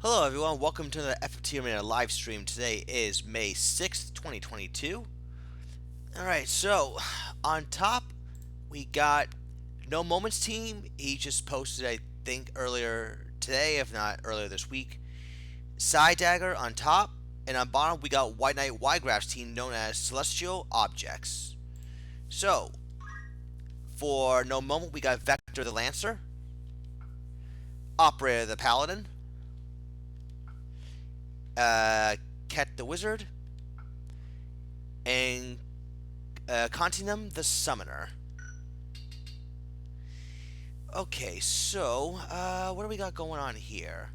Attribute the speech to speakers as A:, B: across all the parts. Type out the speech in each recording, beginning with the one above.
A: Hello everyone, welcome to the FFT Arena live stream. Today is May 6th, 2022. Alright, so on top we got No Moments team. He just posted, I think, earlier today, if not earlier this week. Side Dagger on top, and on bottom we got White Knight Y-Graphs team known as Celestial Objects. So, for No Moment we got Vector the Lancer, Operator the Paladin, Ket the Wizard, and Continuum the Summoner. Okay, so what do we got going on here?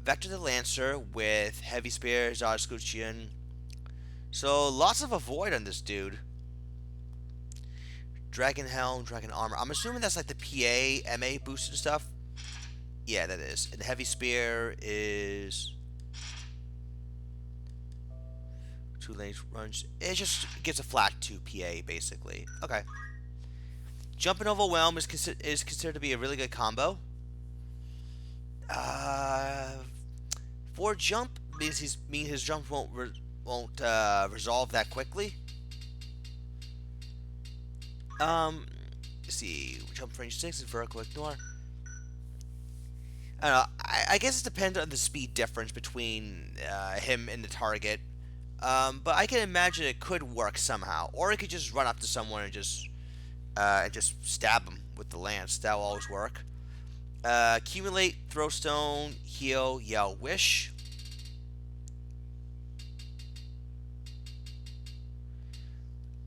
A: Vector the Lancer with Heavy Spear, Zarskuchian. So lots of avoid on this dude. Dragon Helm, Dragon Armor. I'm assuming that's like the PA, MA boosted stuff. Yeah, that is. And the Heavy Spear is 2 lanes runs. It just gives a flat 2 PA basically. Okay. Jump and Overwhelm is considered to be a really good combo. 4 jump means his jump won't resolve that quickly. Let's see, jump range 6 and vertical ignore. I don't know. I guess it depends on the speed difference between him and the target. But I can imagine it could work somehow, or it could just run up to someone and just stab him with the lance. That will always work. Accumulate, throw stone, heal, yell, wish.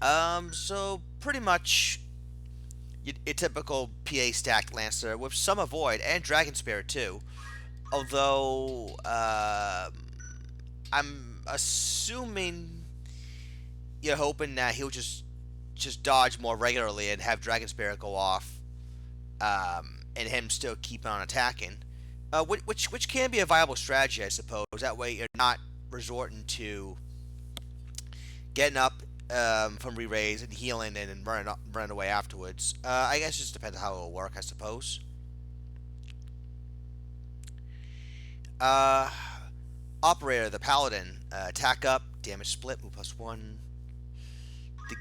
A: So pretty much a typical PA stacked Lancer with some avoid and Dragon Spirit too. Although I'm assuming you're hoping that he'll just dodge more regularly and have Dragon Spirit go off, and him still keep on attacking, which can be a viable strategy, I suppose. That way you're not resorting to getting up from re-raise and healing and then running away afterwards. I guess it just depends on how it will work, I suppose. Operator, the Paladin, attack up, damage split, move +1. The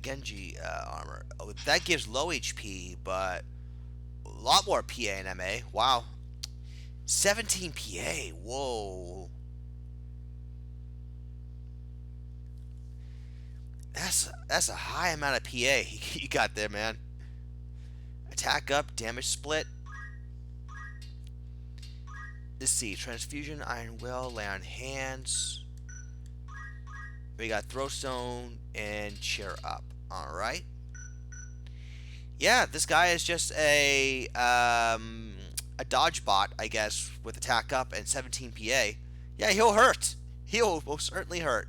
A: Genji armor. Oh, that gives low HP, but a lot more PA and MA. Wow, 17 PA. Whoa. That's a high amount of PA you got there, man. Attack up, damage split. Let's see, Transfusion, Iron Will, Lay on Hands. We got Throw Stone and Cheer Up. Alright. Yeah, this guy is just a dodge bot, I guess, with attack up and 17 PA. Yeah, he'll hurt. He'll most certainly hurt.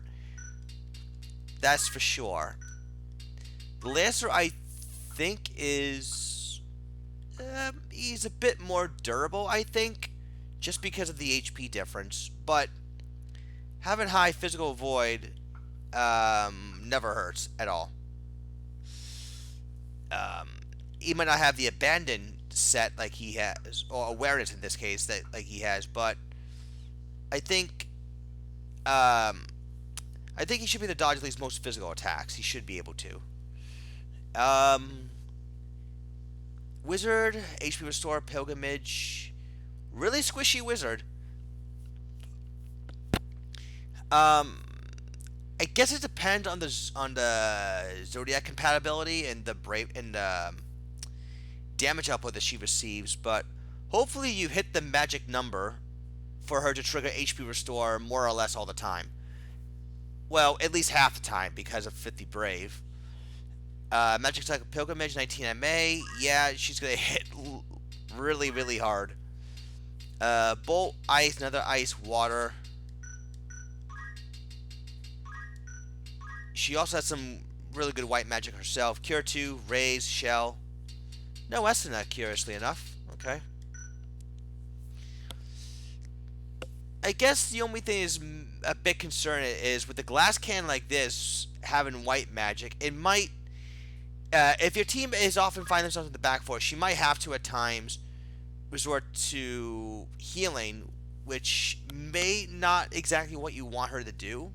A: That's for sure. The Lancer, I think, is he's a bit more durable, I think, just because of the HP difference. But having high physical void never hurts at all. He might not have the abandon set like he has, or awareness in this case that like he has, but I think he should be able to dodge at least most physical attacks. He should be able to. Wizard, HP Restore, Pilgrimage. Really squishy Wizard. I guess it depends on the Zodiac compatibility and the damage output that she receives, but hopefully you hit the magic number for her to trigger HP Restore more or less all the time. Well, at least half the time because of 50 Brave. Magic Cycle Pilgrimage, 19 MA. Yeah, she's going to hit really, really hard. Bolt, Ice, another Ice, Water. She also has some really good white magic herself. Cure 2, Raise, Shell. No Essenna, curiously enough. Okay. I guess the only thing is a bit concerning is with the glass cannon like this having white magic, it might if your team is often finding themselves in the back four, she might have to at times resort to healing, which may not exactly what you want her to do.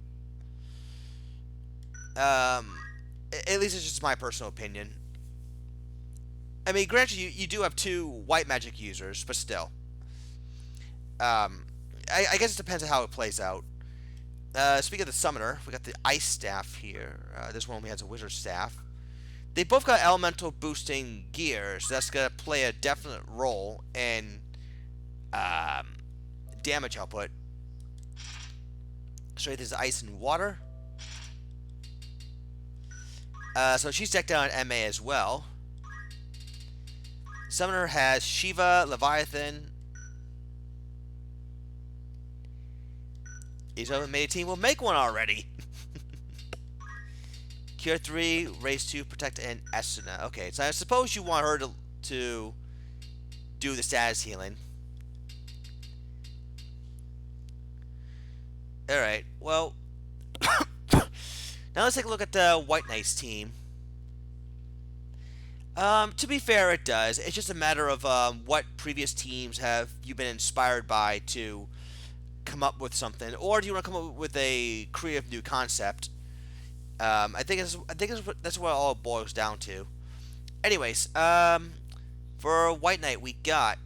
A: At least it's just my personal opinion. I mean, granted, you do have two white magic users, but still. Um, I guess it depends on how it plays out. Speaking of the summoner, we got the ice staff here. This one only has a wizard staff. They both got elemental boosting gear, so that's gonna play a definite role in damage output. So there's ice and water. So she's decked out on MA as well. Summoner has Shiva, Leviathan. He's haven't made a team. We'll make one already. Cure 3, Raise 2, Protect, and Esuna. Okay, so I suppose you want her to do the status healing. Alright, well, now let's take a look at the White Knights team. To be fair, it does. It's just a matter of what previous teams have you been inspired by to come up with something, or do you want to come up with a creative new concept? I think that's what it all boils down to. Anyways, for White Knight, we got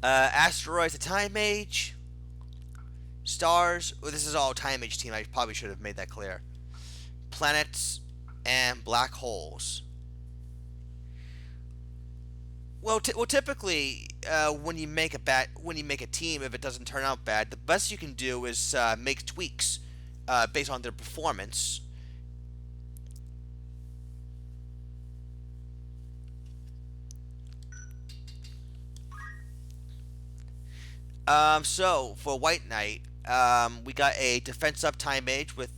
A: Asteroids, the Time Mage, Stars. Well, this is all Time Mage team. I probably should have made that clear. Planets and black holes. Well, typically, when you make a team, if it doesn't turn out bad, the best you can do is make tweaks based on their performance. So for White Knight, we got a defense up Time Mage with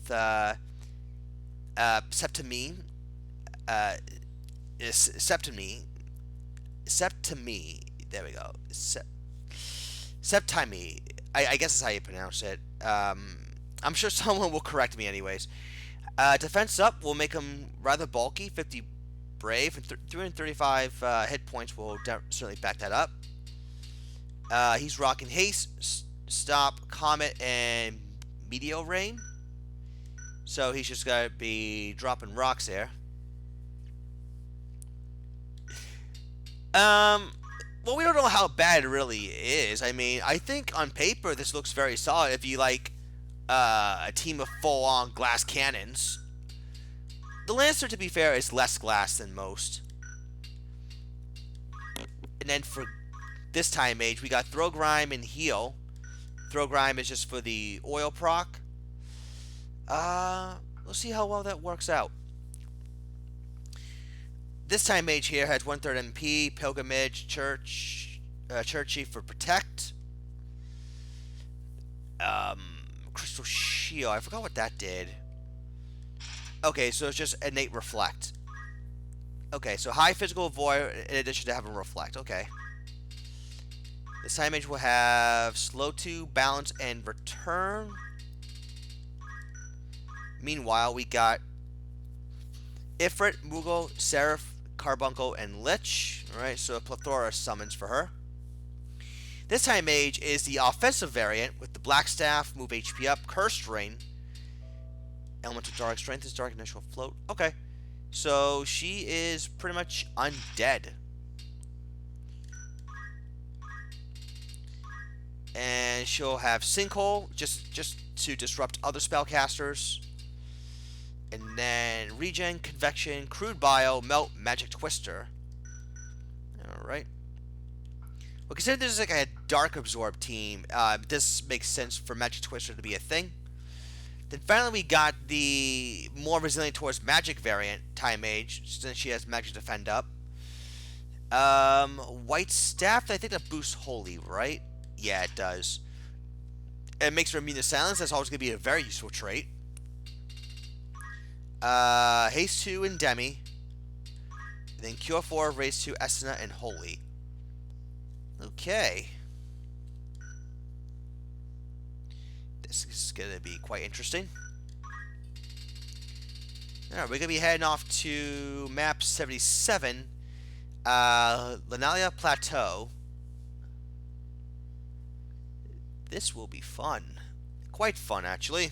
A: Septimine. Septimi. There we go. Septimi. I guess is how you pronounce it. I'm sure someone will correct me anyways. Defense up will make him rather bulky, 50 brave, and 335 hit points will certainly back that up. He's rocking haste, stop, comet, and meteor rain. So he's just gotta be dropping rocks there. Well, we don't know how bad it really is. I mean, I think on paper this looks very solid if you like a team of full-on glass cannons. The Lancer, to be fair, is less glass than most. And then for this Time Mage, we got Throw Grime and Heal. Throw Grime is just for the oil proc. Let's see how well that works out. This Time Mage here has 1/3 MP, Pilgrimage, Churchy for Protect. Crystal Shield, I forgot what that did. Okay, so it's just innate Reflect. Okay, so high physical void in addition to having Reflect. Okay. This Time Mage will have Slow 2, Balance, and Return. Meanwhile, we got Ifrit, Moogle, Seraph, Carbuncle, and Lich. Alright, so a plethora of summons for her. This Time Mage is the offensive variant with the Black Staff, move HP up, Cursed Ring, Elemental Dark, Strength is Dark, Initial Float. Okay, so she is pretty much undead. And she'll have Sinkhole, just to disrupt other spellcasters. And then Regen, Convection, Crude Bio, Melt, Magic Twister. Alright. Well, considering this is like a Dark Absorb team, this makes sense for Magic Twister to be a thing. Then finally we got the more resilient towards magic variant, Time Mage, since she has Magic Defend up. White Staff, I think that boosts Holy, right? Yeah, it does. It makes her immune to silence. That's always going to be a very useful trait. Haste 2 and Demi. Then Cure 4, Raise 2, Esuna, and Holy. Okay. This is going to be quite interesting. Alright, we're going to be heading off to map 77. Lazalia Plateau. This will be fun. Quite fun, actually.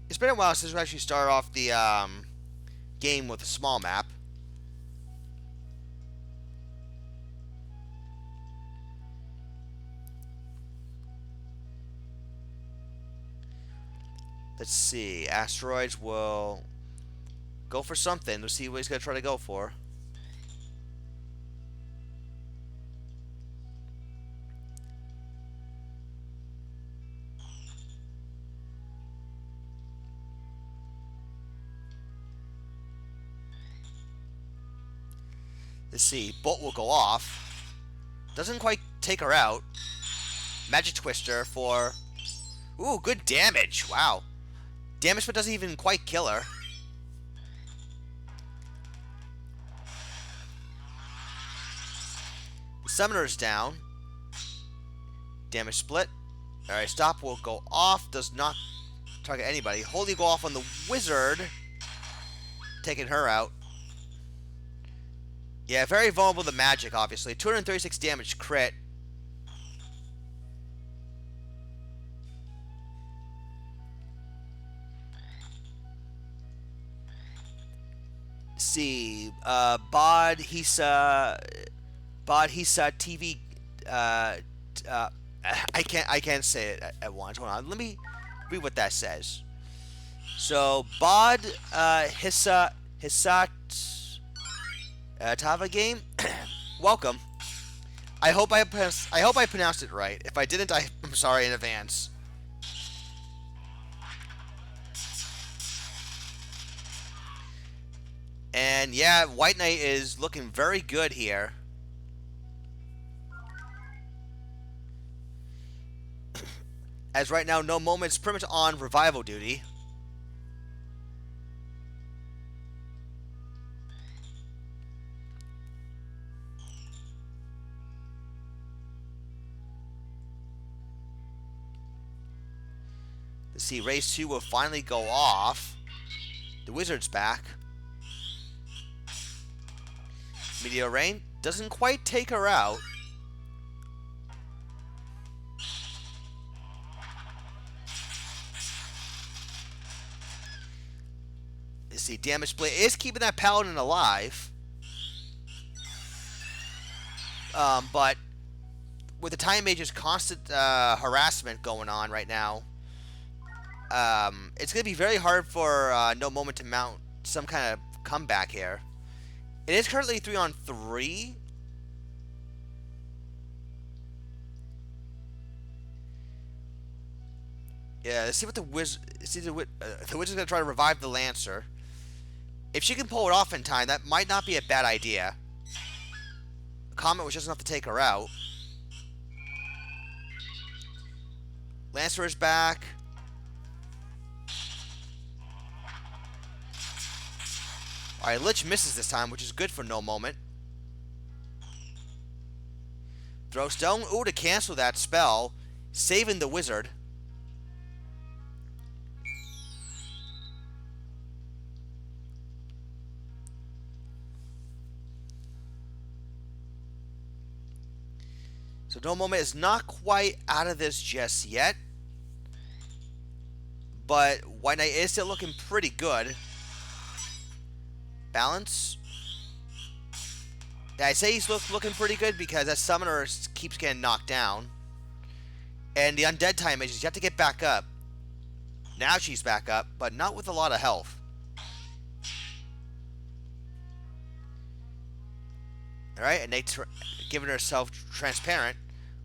A: It's been a while since we actually started off the game with a small map. Let's see. Asteroids will go for something. Let's see what he's going to try to go for. Let's see. Bolt will go off. Doesn't quite take her out. Magic Twister for... Ooh, good damage. Wow. Damage but doesn't even quite kill her. The Summoner is down. Damage split. Alright, Stop will go off. Does not target anybody. Holy go off on the Wizard. Taking her out. Yeah, very vulnerable to magic, obviously. 236 damage crit. See, Hisa TV. I can't say it at once. Hold on, let me read what that says. So Hisa Tava game. Welcome. I hope I pronounced it right. If I didn't, I'm sorry in advance. And yeah, White Knight is looking very good here. As right now, No Moment's pretty much on revival duty. Let's see, Race 2 will finally go off. The Wizard's back. Meteor Rain doesn't quite take her out. Let's see, Damage Split is keeping that Paladin alive. But with the Time Mage's constant harassment going on right now, it's going to be very hard for No Moment to mount some kind of comeback here. It is currently 3-on-3. Yeah, let's see what the Wizard... the Wizard's going to try to revive the Lancer. If she can pull it off in time, that might not be a bad idea. The Comet was just enough to take her out. Lancer is back. Alright, Lich misses this time, which is good for No Moment. Throw Stone. Ooh, to cancel that spell. Saving the Wizard. So No Moment is not quite out of this just yet. But White Knight is still looking pretty good. Balance. Yeah, I say he's looking pretty good because that Summoner keeps getting knocked down. And the Undead Time Mages, you have to get back up. Now she's back up, but not with a lot of health. Alright, and they giving herself transparent.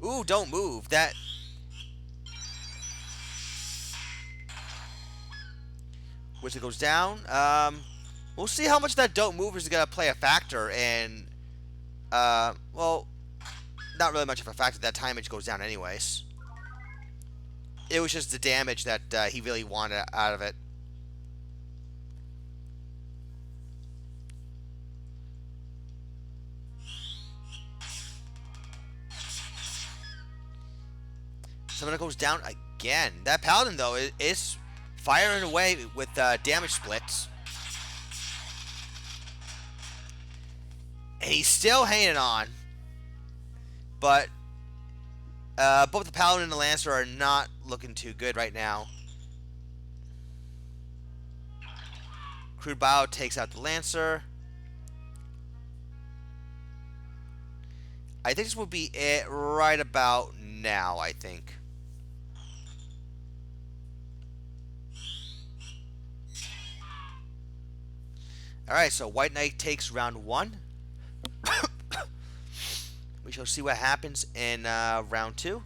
A: Ooh, don't move. That... Wizard goes down. We'll see how much that don't move is going to play a factor in... well, not really much of a factor. That time damage goes down anyways. It was just the damage that he really wanted out of it. Someone goes down again. That paladin though is firing away with damage splits. And he's still hanging on. But both the paladin and the lancer are not looking too good right now. Crude Bio takes out the lancer. I think this will be it right about now, I think. Alright, so White Knight takes round 1. We shall see what happens in round 2.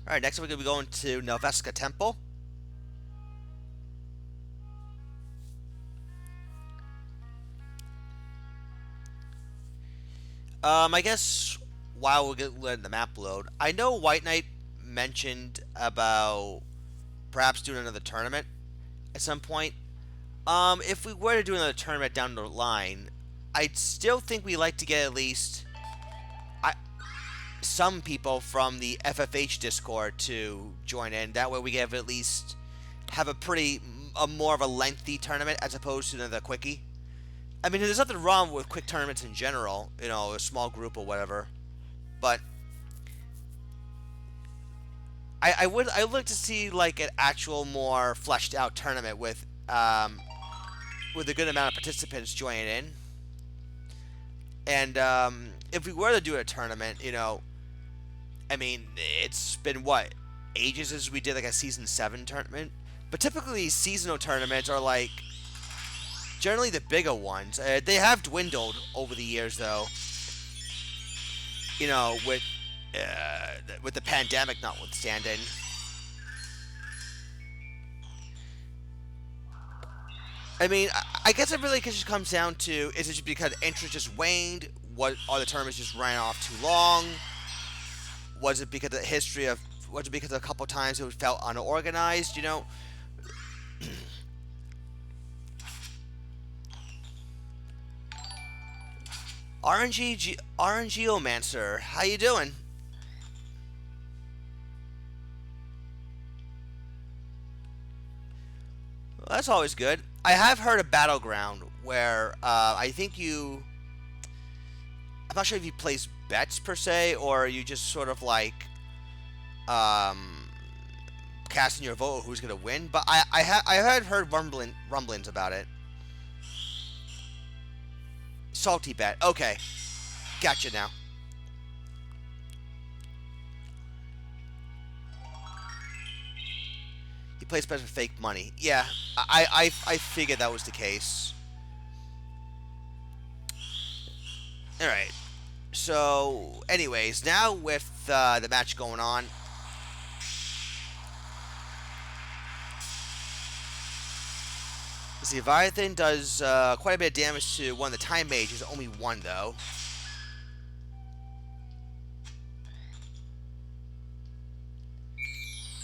A: Alright, next we're going to be going to Nelveska Temple. I guess while we're letting the map load, I know White Knight mentioned about perhaps doing another tournament at some point. If we were to do another tournament down the line, I'd still think we'd like to get at least some people from the FFH Discord to join in. That way we can at least have a more of a lengthy tournament as opposed to another quickie. I mean, there's nothing wrong with quick tournaments in general, you know, a small group or whatever. But I would like to see like an actual more fleshed out tournament with a good amount of participants joining in. And if we were to do a tournament, you know, I mean, it's been what, ages since we did like a season 7 tournament. But typically seasonal tournaments are like generally the bigger ones. They have dwindled over the years, though. You know, with the pandemic notwithstanding. I mean, I guess it really just comes down to, is it just because interest just waned? Are the tournaments just ran off too long? Was it because of the history of? Was it because a couple times it felt unorganized? You know. RNGeomancer, how you doing? Well, that's always good. I have heard of Battleground where I think you. I'm not sure if you place bets per se, or you just sort of like casting your vote who's gonna win. But I had heard rumblings about it. Salty bet. Okay. Gotcha now. He plays bets with fake money. Yeah, I figured that was the case. Alright. So, anyways, now with the match going on. The Leviathan does quite a bit of damage to one of the Time Mages, only one though.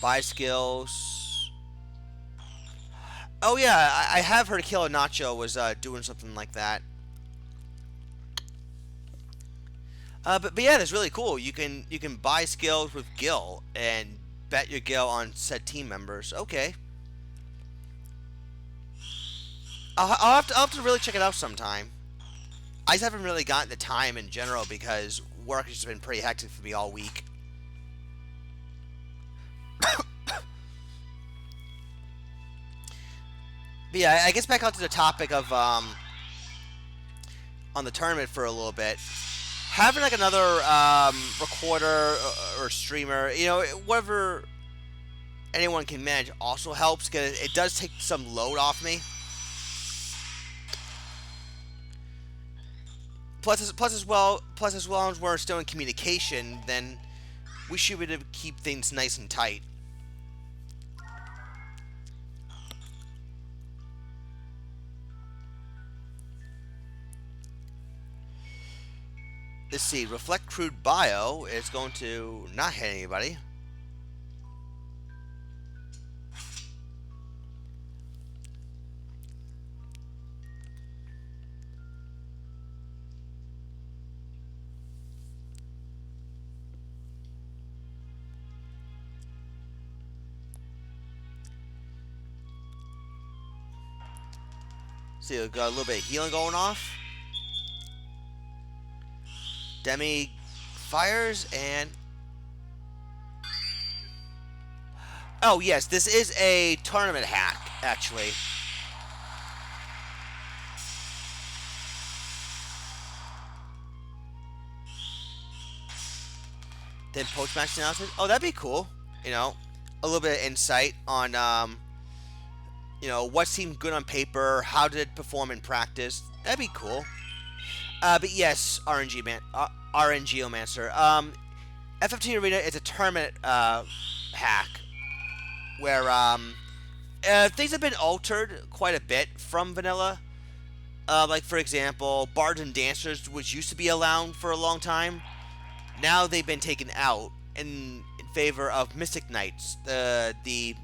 A: Buy skills. Oh yeah, I have heard Killer Nacho was doing something like that. But yeah, that's really cool. You can buy skills with Gil and bet your Gil on said team members. Okay. I'll have to really check it out sometime. I just haven't really gotten the time in general because work has just been pretty hectic for me all week. But yeah, I guess back onto the topic of on the tournament for a little bit. Having like another recorder or streamer, you know, whatever anyone can manage also helps because it does take some load off me. plus as well as we're still in communication, then we should be able to keep things nice and tight. Let's see. Reflect crude bio is going to not hit anybody. See, we got a little bit of healing going off. Demi fires and... Oh, yes, this is a tournament hack, actually. Then post-match analysis. Oh, that'd be cool. You know, a little bit of insight on, you know, what seemed good on paper, how did it perform in practice. That'd be cool. But yes, RNGomancer. FFT Arena is a tournament hack where things have been altered quite a bit from vanilla. Like, for example, bards and dancers, which used to be allowed for a long time, now they've been taken out in favor of Mystic Knights, the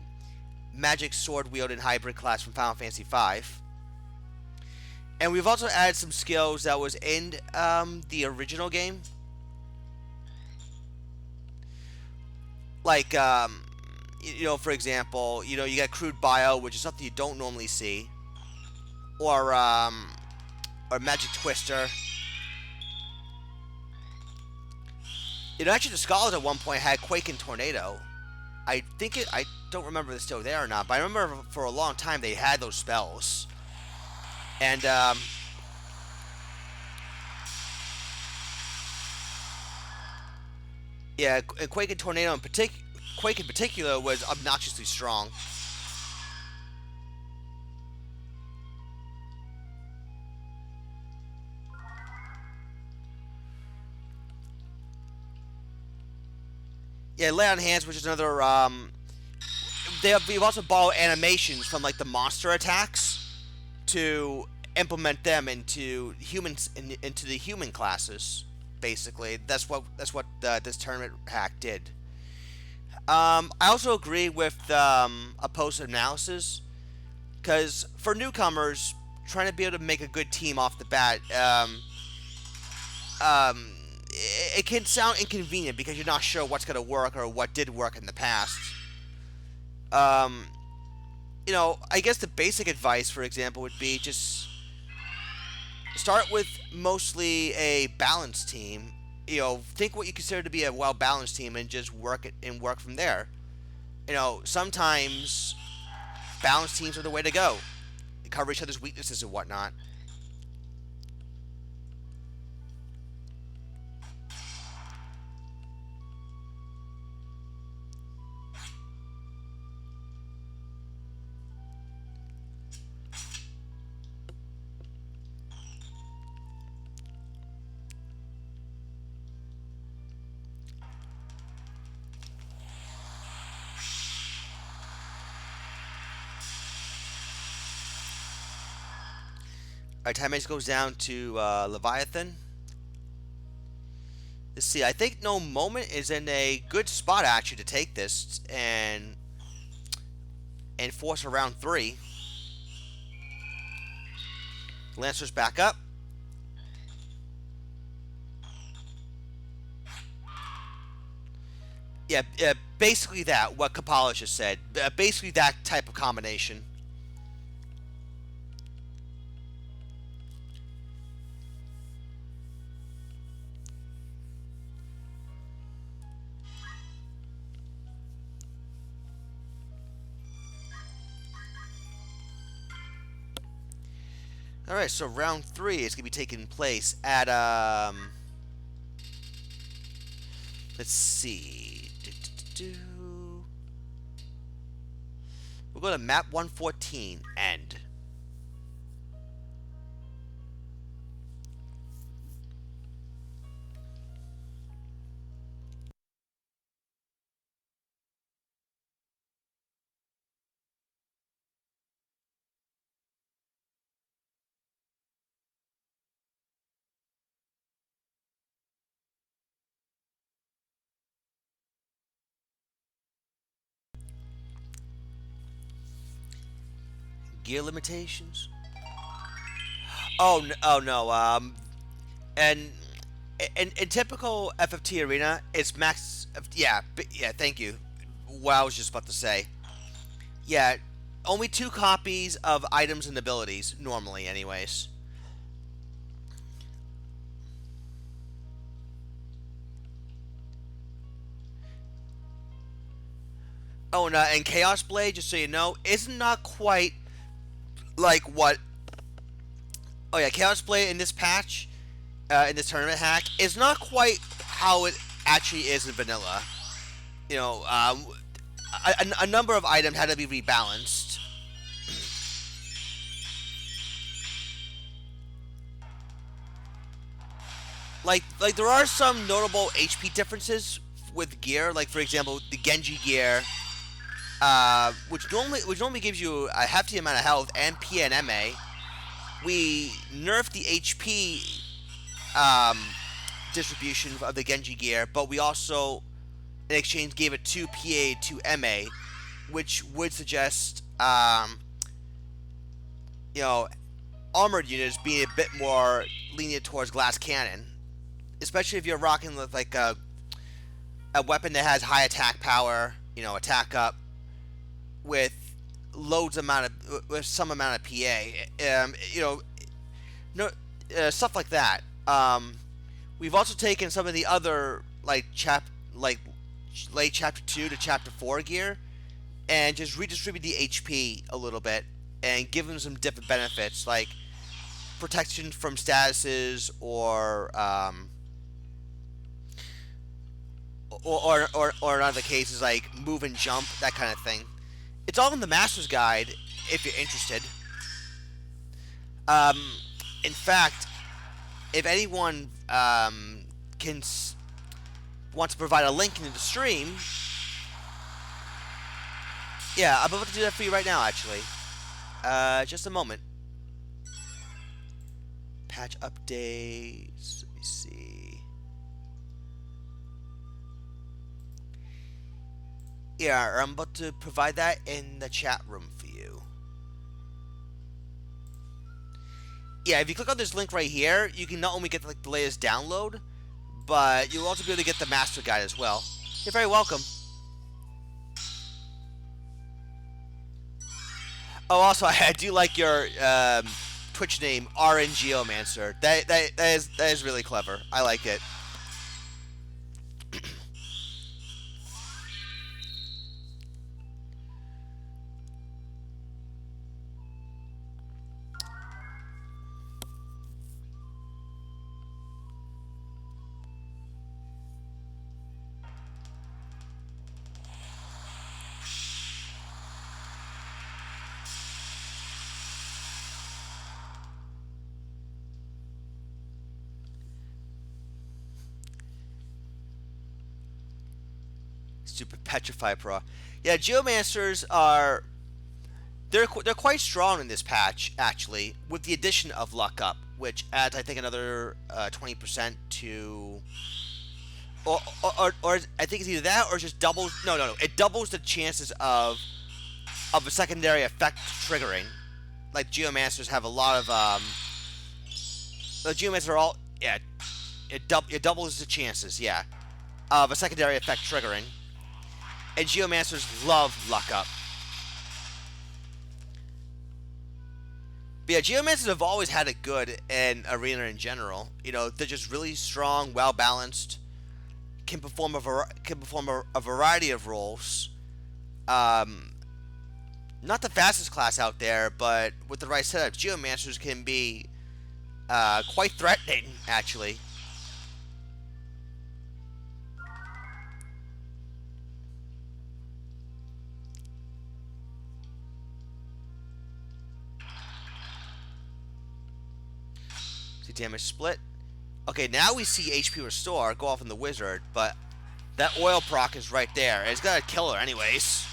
A: magic sword wielding hybrid class from Final Fantasy V. And we've also added some skills that was in the original game. Like, you know, for example, you know, you got crude bio, which is something you don't normally see. Or magic twister. You know, actually, the scholars at one point had Quake and Tornado. I don't remember if it's still there or not, but I remember for a long time they had those spells. And, yeah, Quake and Tornado Quake in particular was obnoxiously strong. Yeah, Lay on Hands, which is another, we've also borrowed animations from, like, the monster attacks to implement them into into the human classes. Basically, that's what this tournament hack did. I also agree with a post analysis, because for newcomers, trying to be able to make a good team off the bat, it can sound inconvenient because you're not sure what's going to work or what did work in the past. You know, I guess the basic advice, for example, would be just start with mostly a balanced team. You know, think what you consider to be a well-balanced team and just work from there. You know, sometimes balanced teams are the way to go. They cover each other's weaknesses and whatnot. Our time base goes down to Leviathan. Let's see. I think No Moment is in a good spot actually to take this and force a round 3. Lancer's back up. Yeah, basically that. What Kapala just said. Basically that type of combination. All right, so round 3 is gonna be taking place at let's see, we'll go to map 114 end. Gear limitations? Oh no. And in typical FFT arena, it's max. Yeah, yeah. Thank you. What I was just about to say. Yeah, only 2 copies of items and abilities normally, anyways. Oh, and Chaos Blade, just so you know, is not quite like what. Oh yeah, Chaos Blade in this patch, in this tournament hack, is not quite how it actually is in vanilla. You know, a number of items had to be rebalanced. Like there are some notable HP differences with gear. Like for example, the Genji gear, which normally gives you a hefty amount of health and PA and MA. We nerfed the HP um, distribution of the Genji gear, but we also in exchange gave it 2 PA, 2 MA, which would suggest you know, armored units being a bit more lenient towards glass cannon, especially if you're rocking with like a weapon that has high attack power, you know, attack up with with some amount of PA, you know, no stuff like that. We've also taken some of the other like late chapter 2 to chapter 4 gear and just redistribute the HP a little bit and give them some different benefits like protection from statuses or in other cases like move and jump, that kind of thing. It's all in the Master's Guide if you're interested. Um, in fact, if anyone can wants to provide a link into the stream, yeah, I'm about to do that for you right now. Actually, just a moment. Patch updates. Let me see. Yeah, I'm about to provide that in the chat room for you. Yeah, if you click on this link right here, you can not only get like the latest download, but you'll also be able to get the master guide as well. You're very welcome. Oh, also, I do like your Twitch name, RNGeomancer. That is really clever. I like it. Stupid Petrify Pro. Yeah, Geomancers are they're quite strong in this patch actually, with the addition of Luck Up, which adds I think another 20% to, or I think it's either that or just doubles. No. It doubles the chances of a secondary effect triggering. Like Geomancers have a lot of the Geomancers are all yeah. It doubles the chances, yeah, of a secondary effect triggering. And Geomancers love Luck Up. But yeah, Geomancers have always had it good in Arena in general. You know, they're just really strong, well balanced, can perform a variety of roles. Not the fastest class out there, but with the right setup, Geomancers can be quite threatening, actually. See damage split. Okay, now we see HP restore go off in the wizard, but that oil proc is right there. It's got a killer anyways.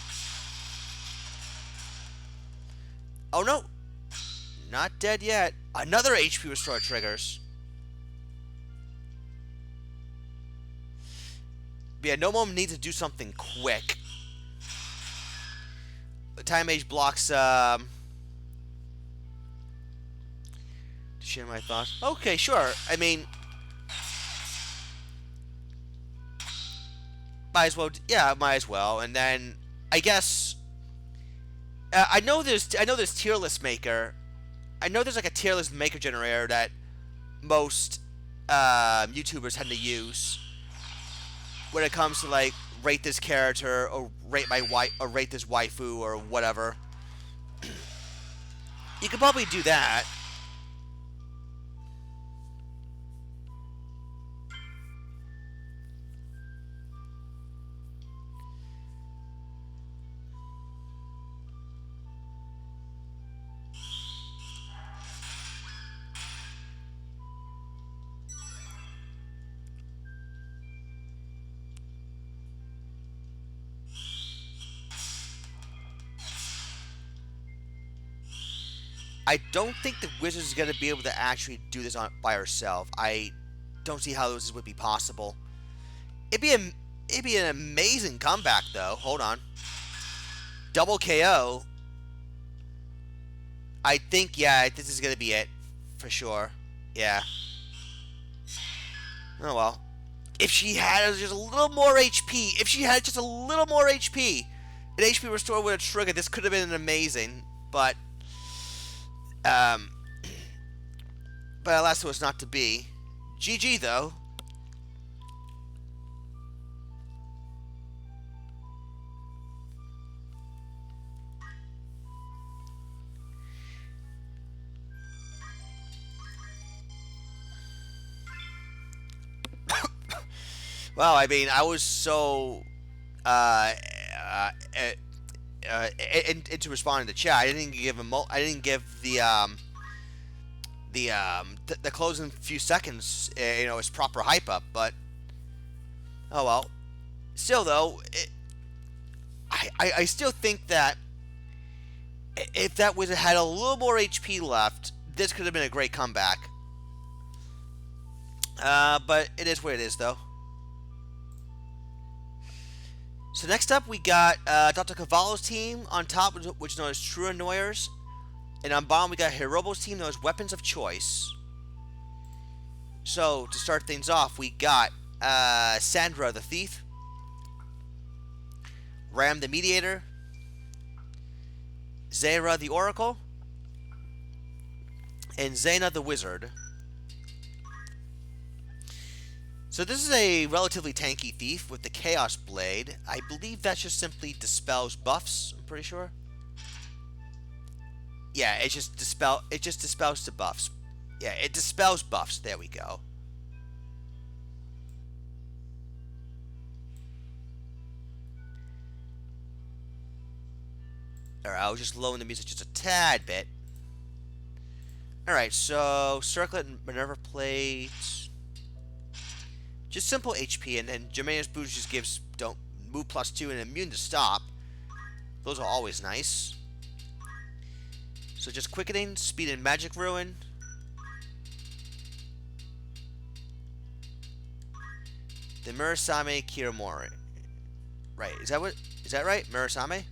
A: Oh no! Not dead yet. Another HP restore triggers. But yeah, No Moment needs to do something quick. The Time Mage blocks Share my thoughts. Okay, sure. I mean, might as well. Yeah, might as well. And then I guess I know there's tier list maker. I know there's like a tier list maker generator that most YouTubers tend to use when it comes to like rate this character or rate my wife or rate this waifu or whatever. You could probably do that. I don't think the Wizards is going to be able to actually do this by herself. I don't see how this would be possible. It'd be an amazing comeback though. Hold on. Double KO. I think yeah, this is going to be it for sure. Yeah. Oh well. If she had just a little more HP, if she had just a little more HP, an HP restore with a trigger, this could have been amazing. But Um, but alas, it was not to be. GG, though. Well, I mean, I was so uh, uh, into responding to chat. I didn't give him. I didn't give the closing few seconds, its proper hype up. But oh well. Still though, I still think that if that wizard had a little more HP left, this could have been a great comeback. But it is what it is, though. So next up, we got Dr. Cavallo's team on top, which is known as True Annoyers. And on bottom, we got Hirobo's team, known as Weapons of Choice. So, to start things off, we got Sandra the Thief, Ram the Mediator, Zera the Oracle, and Zena the Wizard. So this is a relatively tanky thief with the Chaos Blade. I believe that just simply dispels buffs, I'm pretty sure. Yeah, it just dispels the buffs. Yeah, it dispels buffs. There we go. Alright, I'll just lower the music just a tad bit. Alright, so Circlet and Minerva plates. Just simple HP, and then Germania's Boots just gives don't move +2 and immune to stop. Those are always nice. So just quickening, speed, and magic ruin. The Murasame Kiramori. Right, is that right? Murasame?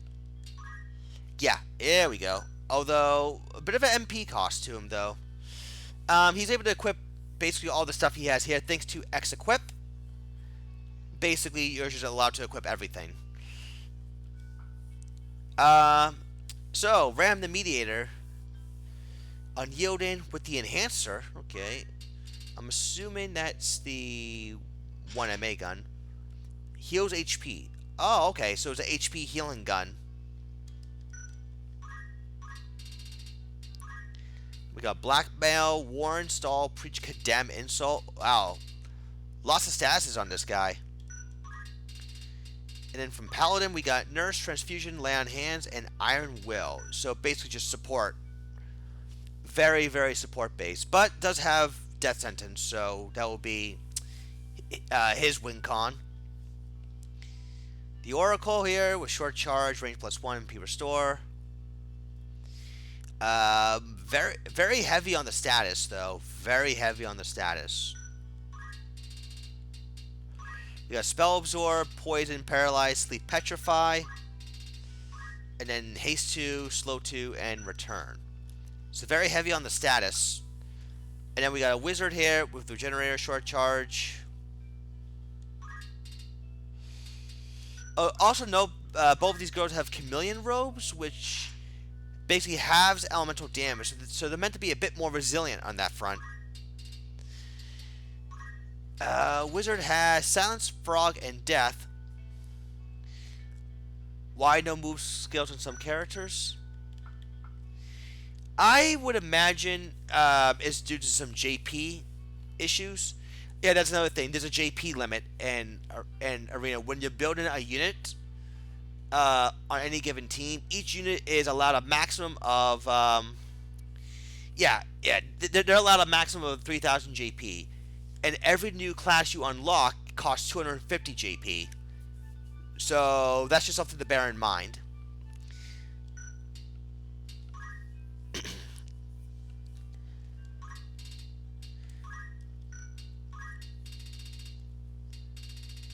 A: Yeah, there we go. Although a bit of an MP cost to him though. He's able to equip basically all the stuff he has here thanks to X equip. Basically, you're just allowed to equip everything. So Ram the Mediator, unyielding with the Enhancer. Okay, I'm assuming that's the 1 MA gun. Heals HP. Oh, okay, so it's an HP healing gun. We got Blackmail, Warren, Stall, Preach, Condemn, Insult. Wow. Lots of statuses on this guy. And then from Paladin, we got Nurse, Transfusion, Lay on Hands, and Iron Will. So basically just support. Very, very support based. But does have Death Sentence, so that will be his win con. The Oracle here with Short Charge, Range +1, MP Restore. Very, very heavy on the status, though. Very heavy on the status. You got Spell Absorb, Poison, Paralyze, Sleep, Petrify, and then Haste 2, Slow 2, and Return. So very heavy on the status. And then we got a wizard here with the generator short charge. Also note, both of these girls have chameleon robes, which basically halves elemental damage. So they're meant to be a bit more resilient on that front. Wizard has Silence, Frog, and Death. Why no move skills on some characters? I would imagine it's due to some JP issues. Yeah, that's another thing. There's a JP limit in Arena. When you're building a unit on any given team, each unit is allowed a maximum of they're allowed a maximum of 3,000 JP, and every new class you unlock costs 250 JP. So that's just something to bear in mind.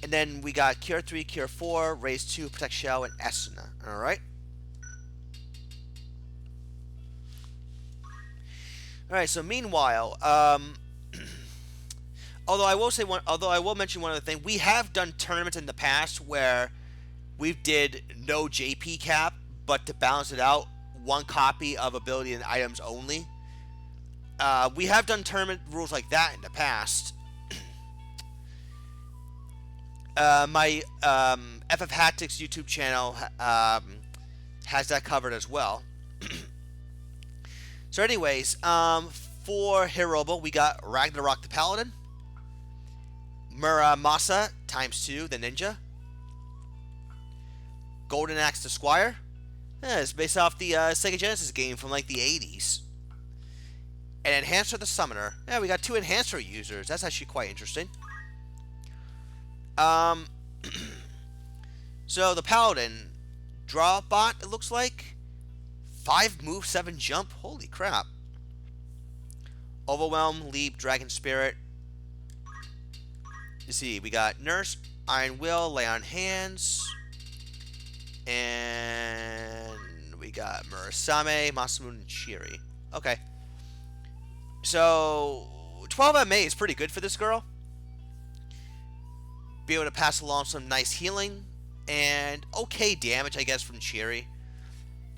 A: And then we got Cure 3, Cure 4, Raise 2, Protect Shell, and Esuna. Alright? Alright, so meanwhile, although I will mention one other thing, we have done tournaments in the past where we did no JP cap, but to balance it out, one copy of ability and items only. We have done tournament rules like that in the past. My FFHatics YouTube channel has that covered as well. So anyways, for Hiroba, we got Ragnarok the Paladin, Muramasa ×2 the Ninja, Golden Axe the Squire. Yeah, it's based off the Sega Genesis game from like the 80s. And Enhancer the Summoner. Yeah, we got 2 Enhancer users. That's actually quite interesting. So the Paladin, draw bot, it looks like. 5 move, 7 jump. Holy crap. Overwhelm, Leap, Dragon Spirit. You see, we got Nurse, Iron Will, Lay on Hands. And we got Murasame, Masamune, and Shiri. Okay. So 12 MA is pretty good for this girl. Be able to pass along some nice healing and okay damage, I guess, from Shiri.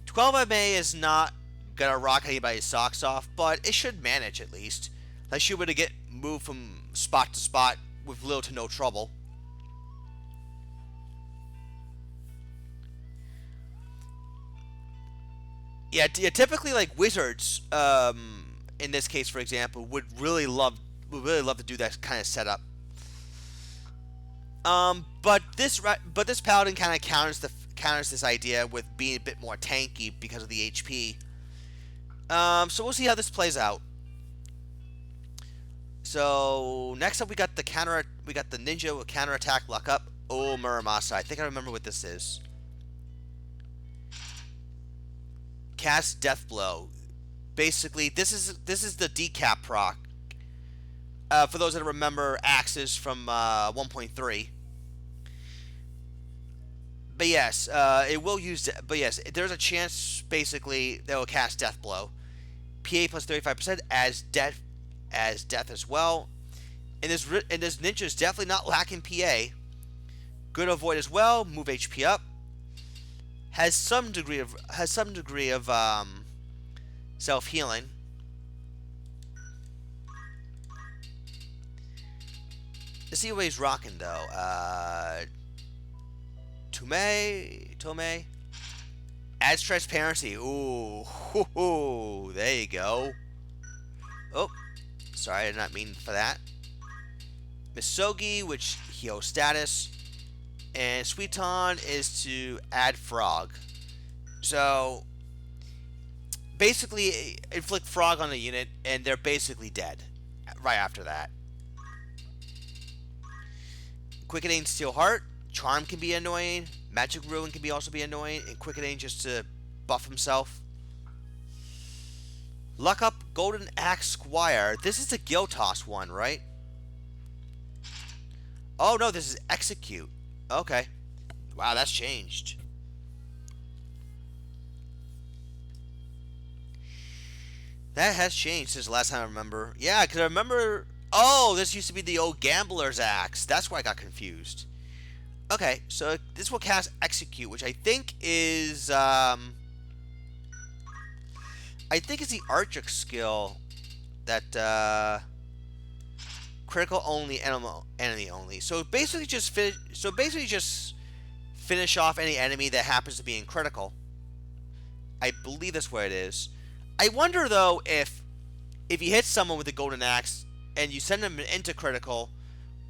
A: 12 MA is not gonna rock anybody's socks off, but it should manage at least. Like, she would get moved from spot to spot with little to no trouble. Yeah, typically like wizards, in this case, for example, would really love to do that kind of setup. But this paladin kind of counters this idea with being a bit more tanky because of the HP. So we'll see how this plays out. So next up, we got the ninja with counterattack luck up. Oh, Muramasa. I think I remember what this is. Cast Death Blow. Basically, this is the decap proc. For those that remember Axes from 1.3. But yes, it will use. But yes, there's a chance basically that will cast Death Blow. PA plus 35% as death as well. And this ninja is definitely not lacking PA. Good avoid as well. Move HP up. Has some degree of self healing. Let's see what he's rocking though. Tome adds transparency. Ooh, there you go. Oh, sorry, I did not mean for that. Misogi, which heals status. And Suiton is to add frog. So basically inflict frog on the unit and they're basically dead right after that. Quickening Steel Heart. Charm can be annoying. Magic Ruin can also be annoying. And Quickening just to buff himself. Luck up Golden Axe Squire. This is the Giltos one, right? Oh no, this is Execute. Okay. Wow, that's changed. That has changed since the last time I remember. Yeah, because I remember. Oh, this used to be the old gambler's axe. That's why I got confused. Okay, so this will cast execute, which I think is I think it's the archer skill that critical only, enemy only. So basically just finish off any enemy that happens to be in critical. I believe that's what it is. I wonder though if you hit someone with a golden axe and you send them into critical,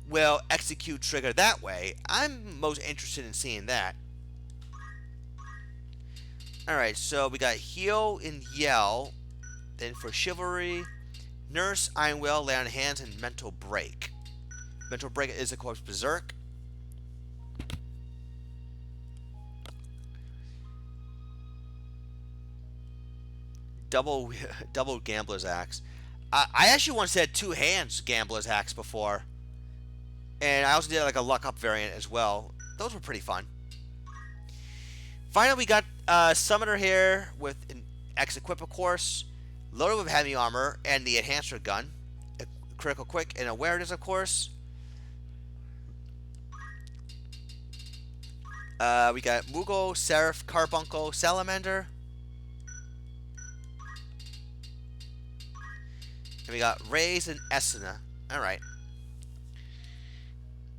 A: will execute trigger that way? I'm most interested in seeing that. Alright, so we got heal and yell. Then for chivalry, nurse, iron will, lay on hands, and mental break. Mental break is of course berserk. Double double gambler's axe. I actually once had two hands gambler's axe before. And I also did like a luck up variant as well. Those were pretty fun. Finally, we got Summoner here with an X-Equip, of course. Loaded with heavy armor and the Enhancer gun. Critical quick and awareness, of course. We got Mughal, Seraph, Carbuncle, Salamander. And we got Raze and Esuna. Alright.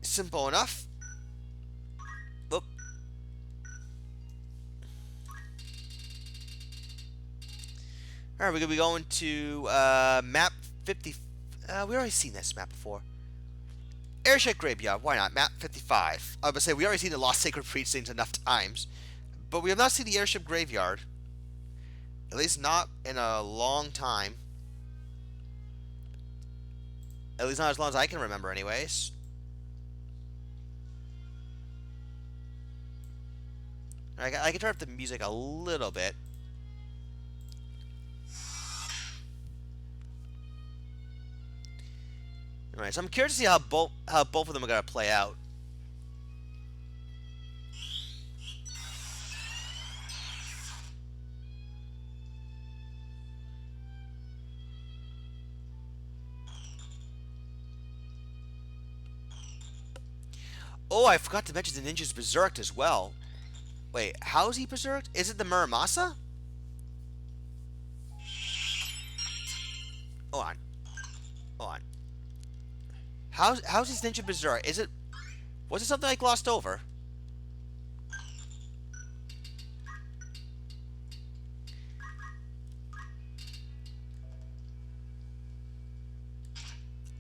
A: Simple enough. Oop. Alright, we're going to be going to map 50. We already seen this map before. Airship Graveyard, why not? Map 55. I was going to say, we already seen the Lost Sacred Precincts enough times. But we have not seen the Airship Graveyard. At least not in a long time. At least not as long as I can remember anyways. I can turn up the music a little bit. Alright, so I'm curious to see how both of them are going to play out. Oh, I forgot to mention the ninja's berserked as well. Wait, how is he berserked? Is it the Muramasa? Hold on. Hold on. How's his ninja berserk? Was it something I glossed over?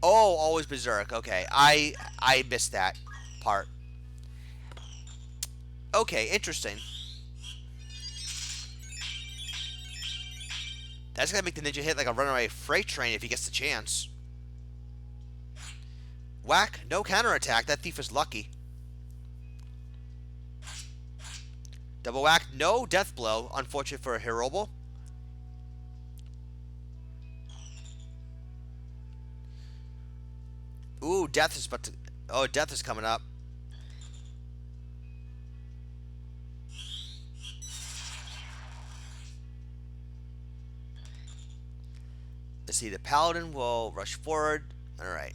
A: Oh, always berserk. Okay, I missed that part. Okay, interesting. That's gonna make the ninja hit like a runaway freight train if he gets the chance. Whack, no counterattack. That thief is lucky. Double whack, no death blow. Unfortunate for a Hirobo. Ooh, death is about to... Oh, death is coming up. Let's see, the paladin will rush forward. Alright.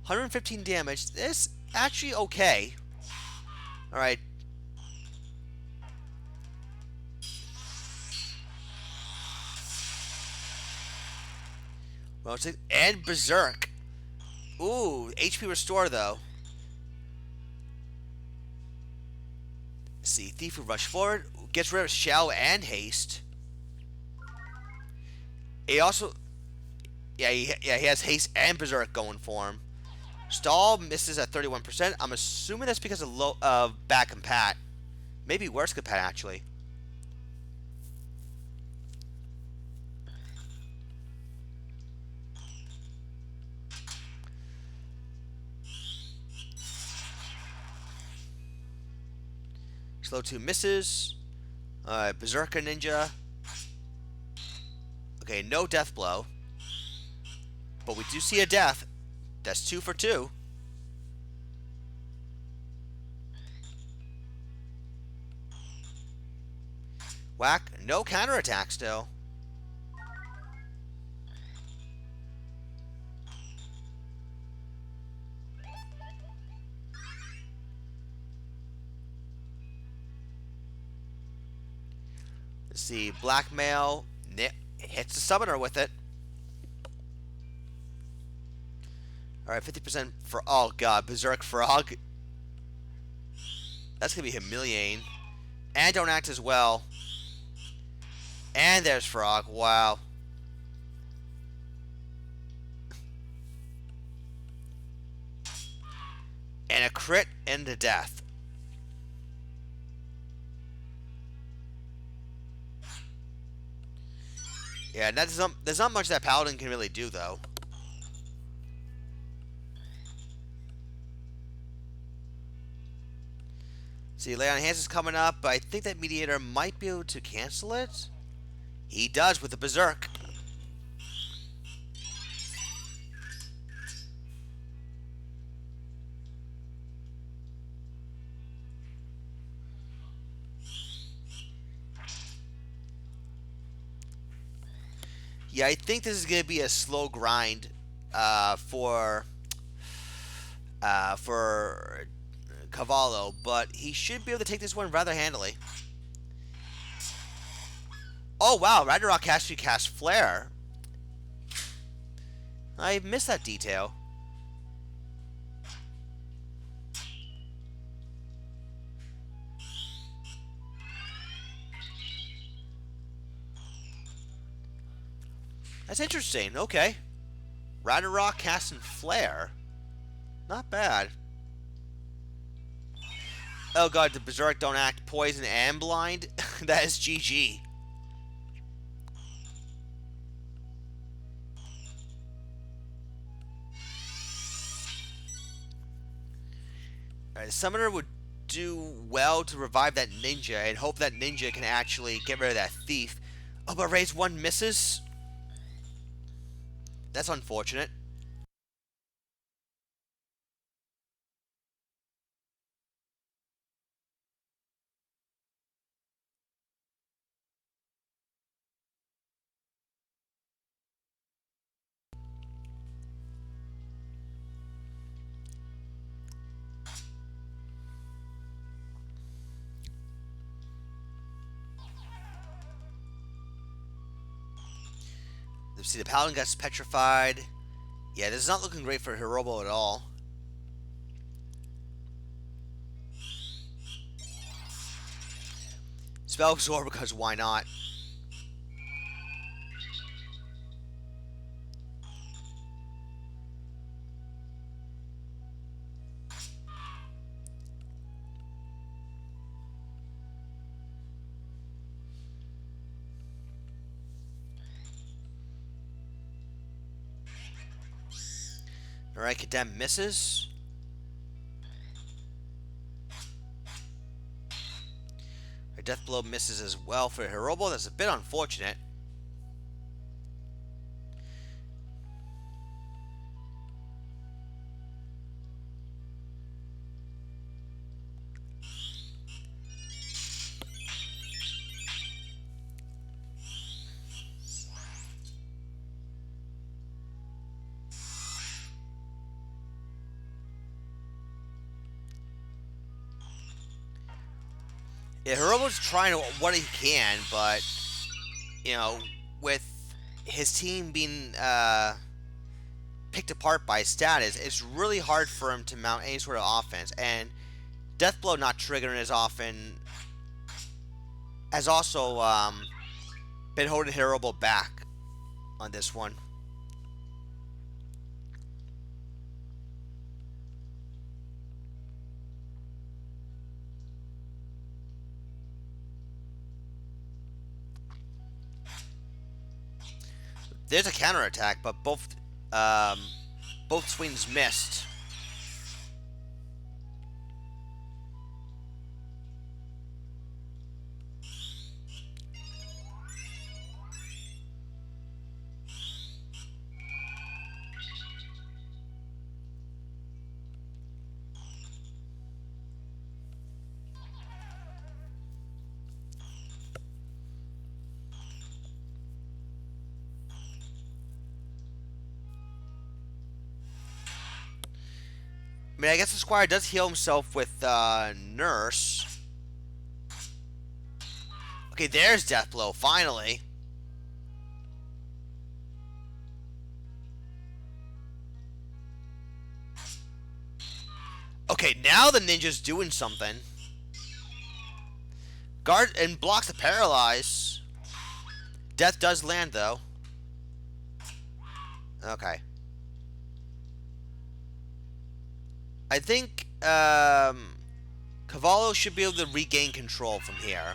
A: 115 damage. This actually okay. Alright. Well, and berserk. Ooh, HP restore though. Let's see, thief will rush forward. Gets rid of shell and haste. He also, yeah, he has haste and berserk going for him. Stall misses at 31%. I'm assuming that's because of bad compat. Maybe worse compat actually. Slow 2 misses. Berserker Ninja. Okay, no death blow. But we do see a death. That's 2 for 2. Whack, No counterattack still. Let's see. Blackmail. Hits the summoner with it. Alright, 50% for... Oh, God. Berserk Frog. That's going to be humiliating. And don't act as well. And there's Frog. Wow. And a crit into death. Yeah, there's not much that Paladin can really do, though. See, Lay on Hands is coming up, but I think that Mediator might be able to cancel it. He does with the Berserk. Yeah, I think this is going to be a slow grind for Cavallo, but he should be able to take this one rather handily. Oh, wow, Ragnarok actually cast Flare. I missed that detail. That's interesting. Okay. Ragnarok casting Flare. Not bad. Oh god, the Berserk don't act poison and blind? That is GG. Alright, the Summoner would do well to revive that Ninja and hope that Ninja can actually get rid of that Thief. Oh, but raise 1 misses? That's unfortunate. See, the Paladin gets petrified. Yeah, this is not looking great for Hirobo at all. Spell Absorb because why not? Alright, Condemn misses. Our Death Blow misses as well for Hirobo. That's a bit unfortunate. Yeah, Hirobo's trying what he can, but, you know, with his team being picked apart by status, it's really hard for him to mount any sort of offense. And Deathblow not triggering as often has also been holding Hirobo back on this one. There's a counterattack, but both swings missed. mean, I guess the Squire does heal himself with Nurse. Okay, there's Death Blow, finally. Okay, now the ninja's doing something. Guard and blocks the paralyze. Death does land, though. Okay. I think Cavallo should be able to regain control from here.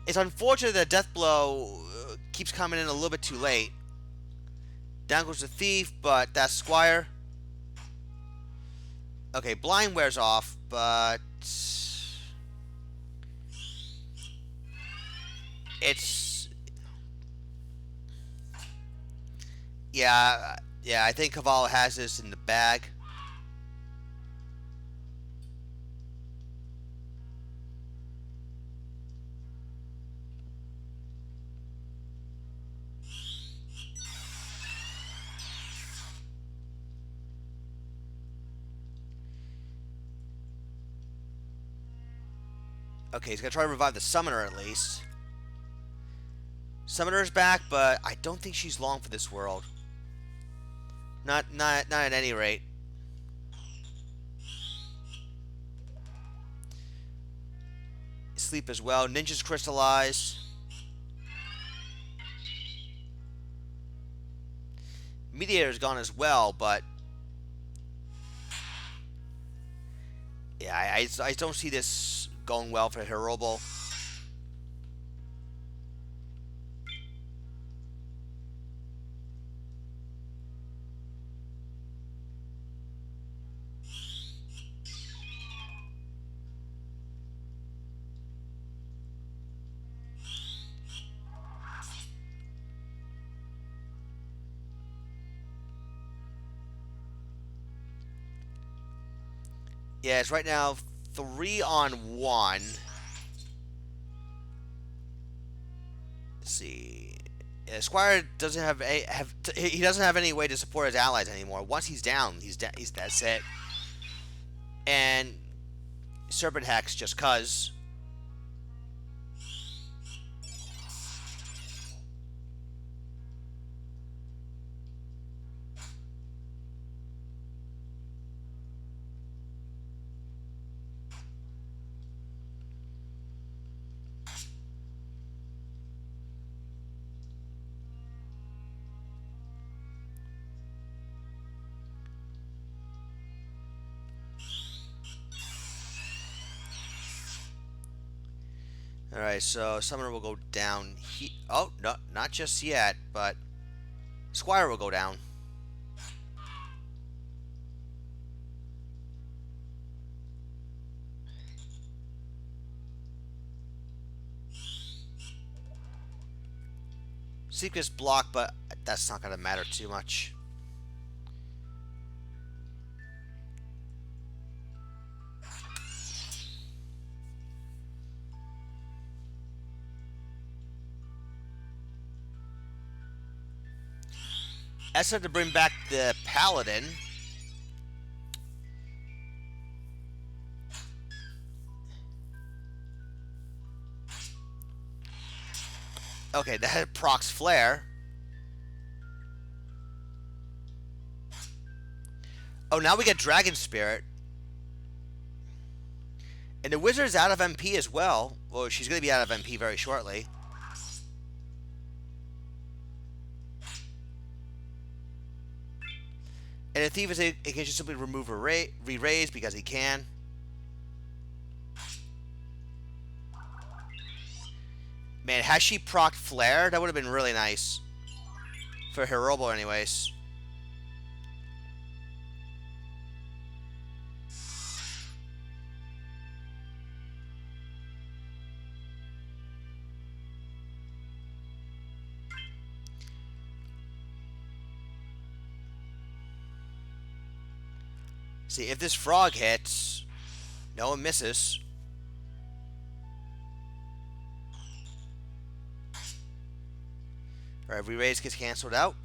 A: It's unfortunate that Death Blow keeps coming in a little bit too late. Down goes the Thief, but that's Squire. Okay, Blind wears off, but it's... Yeah, I think Cavallo has this in the bag. Okay, he's gonna try to revive the Summoner at least. Summoner's back, but I don't think she's long for this world. Not at any rate. Sleep as well. Ninjas crystallize. Mediator's gone as well, but yeah, I don't see this going well for Hirobo. Yeah, it's right now 3-on-1. Let's see. Yeah, Squire doesn't he doesn't have any way to support his allies anymore. Once he's down, he's that's it. And Serpent Hex just cuz. Alright, so Summoner will go down. Oh, no, not just yet, but Squire will go down. Secret's blocked, but that's not going to matter too much. Essa to bring back the Paladin. Okay, that procs Flare. Oh, now we get Dragon Spirit. And the Wizard's out of MP as well. Well, she's going to be out of MP very shortly. And the Thief he can just simply remove re-raise because he can. Man, has she procced Flare? That would have been really nice. For Hirobo anyways. See, if this frog hits, no one misses. Alright, re-raise gets cancelled out.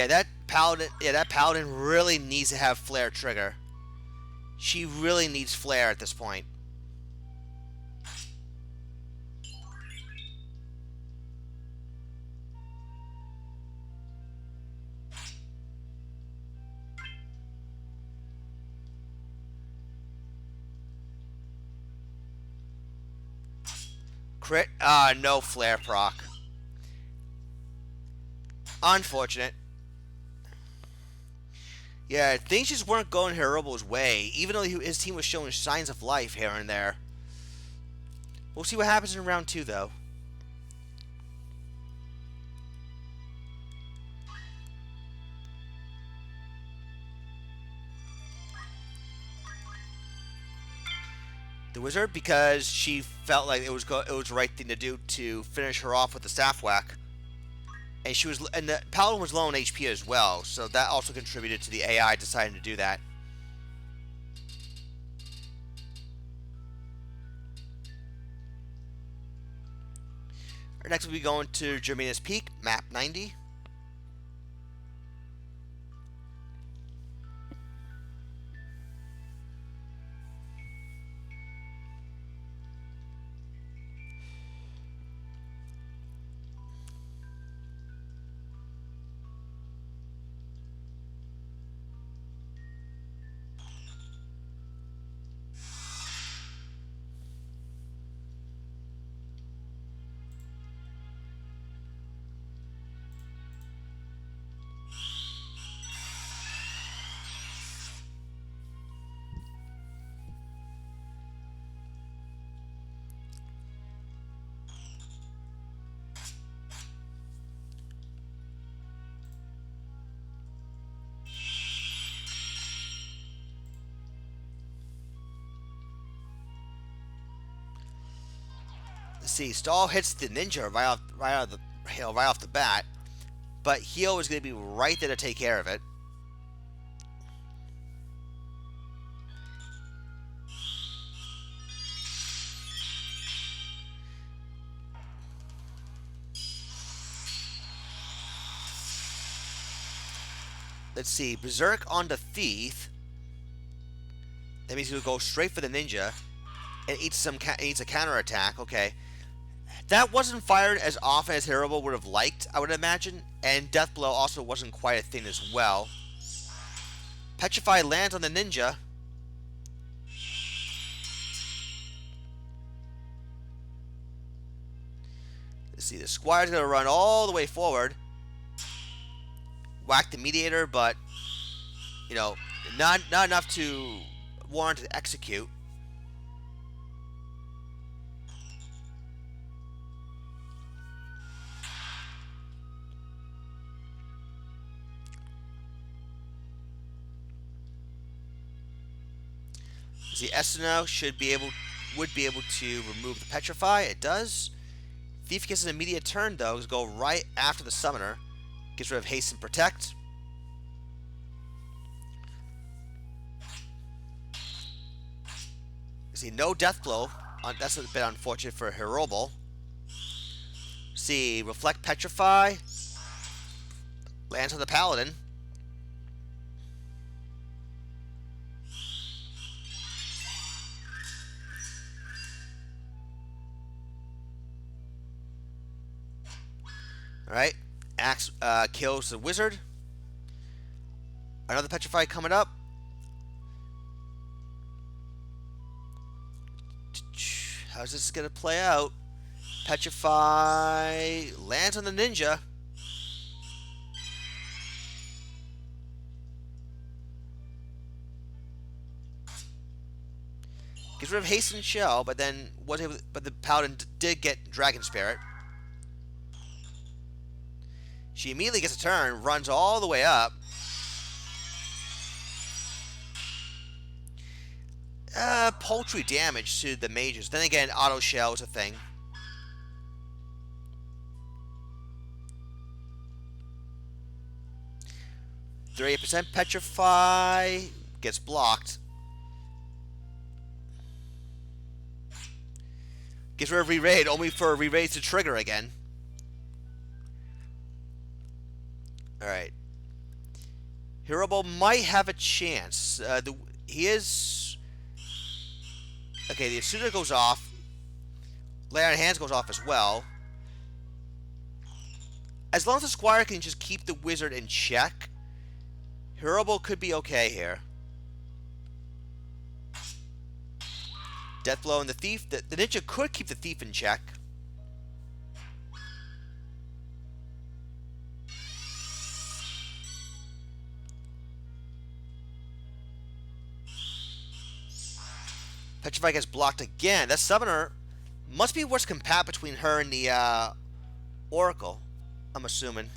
A: Yeah, that paladin really needs to have flare trigger. She really needs flare at this point. Crit? No flare proc. Unfortunate. Yeah, things just weren't going Herobal's way, even though his team was showing signs of life here and there. We'll see what happens in round 2, though. The wizard, because she felt like it was the right thing to do to finish her off with the staff whack, and the paladin was low on HP as well, so that also contributed to the AI deciding to do that. Next we'll be going to Germina's Peak, map 90. Let's see, Stall hits the ninja right off the bat, but Heal is going to be right there to take care of it. Let's see, Berserk on the Thief. That means he'll go straight for the ninja and eats a counter attack. Okay. That wasn't fired as often as Herobo would have liked, I would imagine, and Death Blow also wasn't quite a thing as well. Petrify lands on the ninja. Let's see, the Squire's going to run all the way forward. Whack the Mediator, but, you know, not enough to warrant to execute. The Esino would be able to remove the Petrify. It does. Thief gets an immediate turn though. To go right after the Summoner. Gets rid of Haste and Protect. See, no Death Blow. That's a bit unfortunate for Herobal. See, Reflect Petrify. Lands on the Paladin. Alright. Axe kills the wizard. Another Petrify coming up. How's this going to play out? Petrify lands on the ninja. Gets rid of Haste and Shell, but then but the Paladin did get Dragon Spirit. She immediately gets a turn, runs all the way up. Paltry damage to the mages. Then again, auto shell is a thing. %, Petrify gets blocked. Gets rid of re-raid, only for re-raid to trigger again. Alright. Hirobo might have a chance. He is... Okay, the Asuda goes off. Lay on Hands goes off as well. As long as the Squire can just keep the Wizard in check, Hirobo could be okay here. Death Blow and the Thief. The Ninja could keep the Thief in check. Petrify gets blocked again. That Summoner must be what's compat between her and the Oracle, I'm assuming.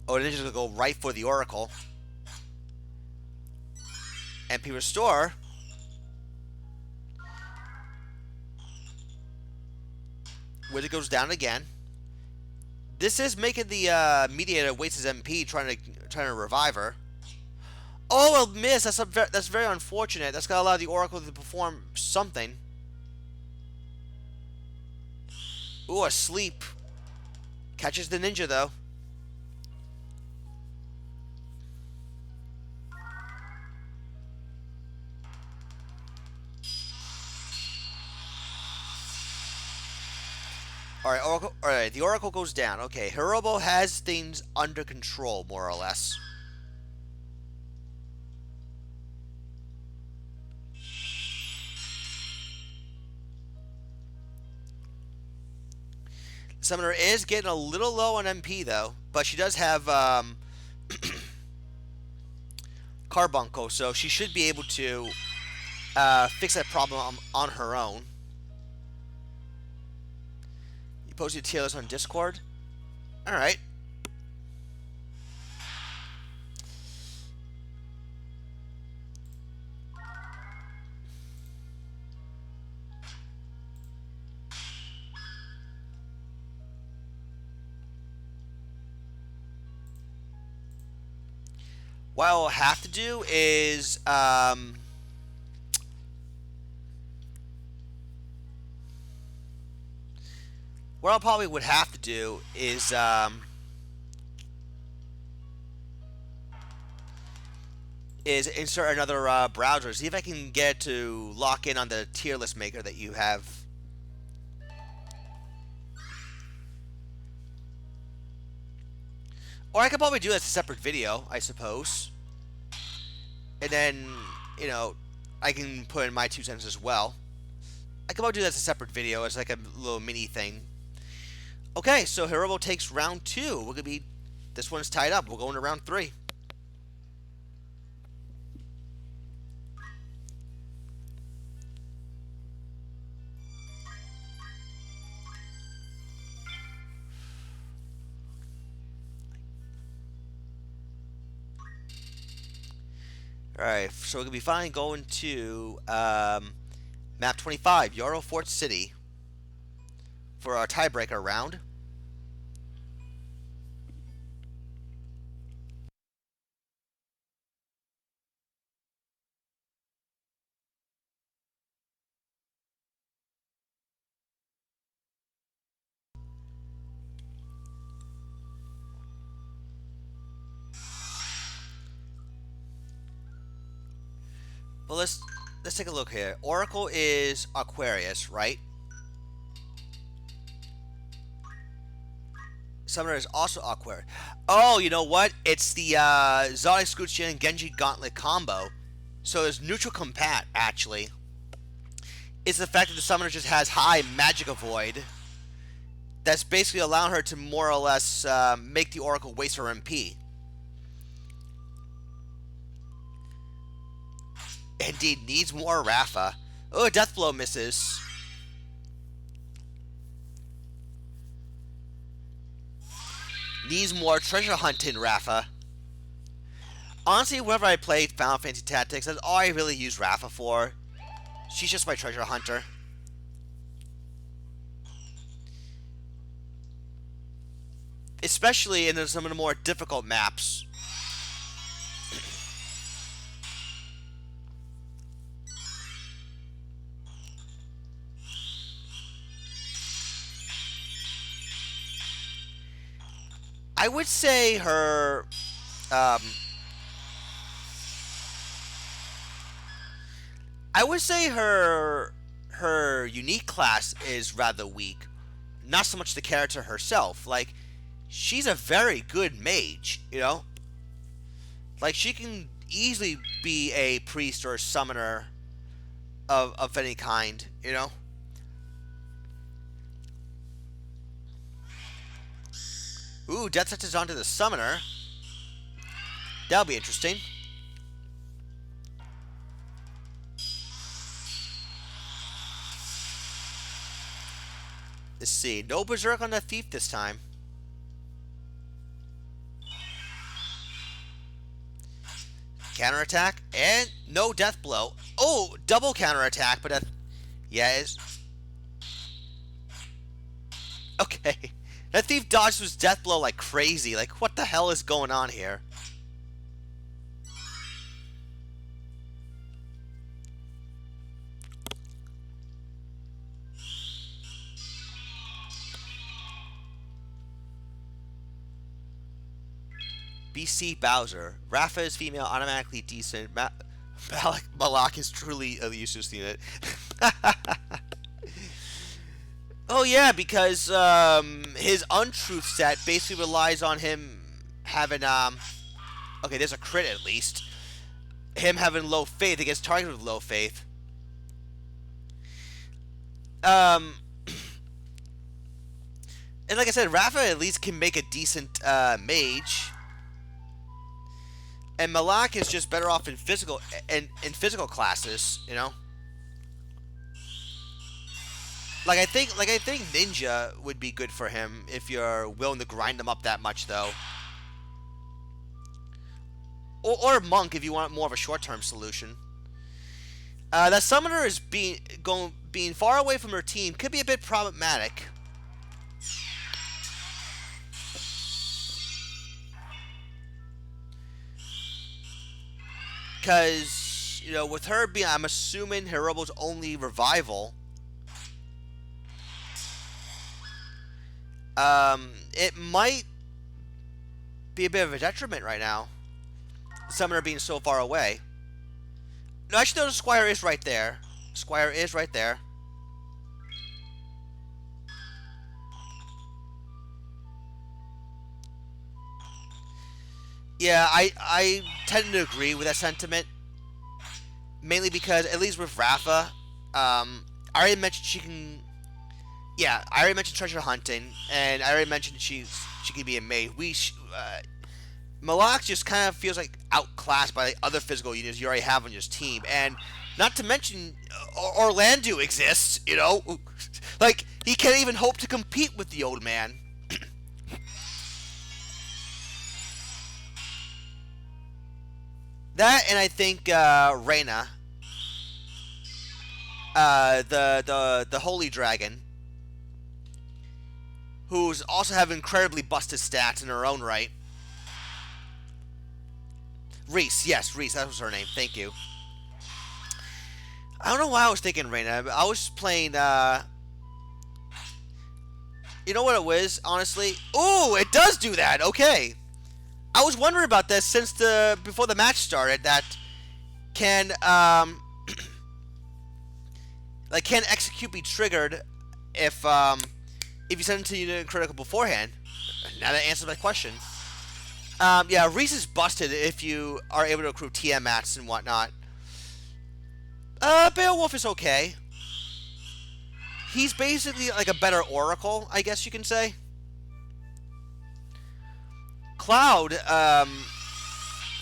A: Oh, the Ninja's gonna go right for the Oracle. MP Restore. Wizard goes down again. This is making the Mediator waste his MP trying to revive her. Oh, a miss. That's very unfortunate. That's gonna allow the Oracle to perform something. Ooh, a sleep. Catches the Ninja though. Alright, Oracle. Alright, the Oracle goes down. Okay, Hirobo has things under control, more or less. Summoner is getting a little low on MP, though. But she does have Carbuncle, so she should be able to fix that problem on her own. Posted tier list on Discord. Alright. What I'll have to do is what I probably would have to do is insert another browser. See if I can get to lock in on the tier list maker that you have. Or I could probably do that as a separate video, I suppose. And then, you know, I can put in my 2 cents as well. I could probably do that as a separate video, as like a little mini thing. Okay, so Hirobo takes round 2. We're gonna be... This one's tied up. We're going to round 3. Alright, so we're gonna be fine going to map 25, Yarrow Fort City, for our tiebreaker round. Well, let's take a look here. Oracle is Aquarius, right? Summoner is also Aquarius. Oh, you know what? It's the Lazalia Castle and Genji Gauntlet combo. So there's neutral compat, actually. It's the fact that the Summoner just has high Magic Avoid. That's basically allowing her to more or less make the Oracle waste her MP. Indeed, needs more Rafa. Oh, Death Blow misses. Needs more Treasure Hunting Rafa. Honestly, whenever I play Final Fantasy Tactics, that's all I really use Rafa for. She's just my treasure hunter. especially in some of the more difficult maps. I would say her. Um, I would say her unique class is rather weak. Not so much the character herself. Like, she's a very good mage, you know? Like, she can easily be a priest or a summoner of any kind, you know? Ooh, death touches onto the summoner. That'll be interesting. Let's see. No berserk on the thief this time. Counterattack and no death blow. Oh, double counterattack, but yeah, it's okay. That thief dodged his death blow like crazy. Like, what the hell is going on here? BC Bowser. Rafa is female, automatically decent. Malak is truly a useless unit. Oh yeah, because his untruth set basically relies on him having okay, there's a crit at least. Him having low faith against target with low faith. Um and like I said, Rafa at least can make a decent mage. And Malak is just better off in physical classes, you know. Like I think Ninja would be good for him if you're willing to grind him up that much, though. Or Monk if you want more of a short-term solution. That Summoner is being far away from her team could be a bit problematic. Because, you know, with her being, I'm assuming Hirobo's only revival. It might be a bit of a detriment right now. The Summoner being so far away. No, actually, no, the Squire is right there. Squire is right there. Yeah, I tend to agree with that sentiment. Mainly because, at least with Rafa, I already mentioned she can... Yeah, I already mentioned treasure hunting, and I already mentioned she can be a maid. Malak just kind of feels like outclassed by the other physical units you already have on your team, and not to mention Orlando exists, you know? Like, he can't even hope to compete with the old man. That, and I think Reyna, the holy dragon, who's also have incredibly busted stats in her own right. Reese, yes, Reese, that was her name. Thank you. I don't know why I was thinking Reyna. I was playing. You know what it was, honestly? Ooh, it does do that. Okay. I was wondering about this since before the match started. That can like can execute be triggered if you send it to unit critical beforehand. Now that answers my question. Yeah, Reese is busted if you are able to accrue TM mats and whatnot. Beowulf is okay. He's basically like a better Oracle, I guess you can say. Cloud,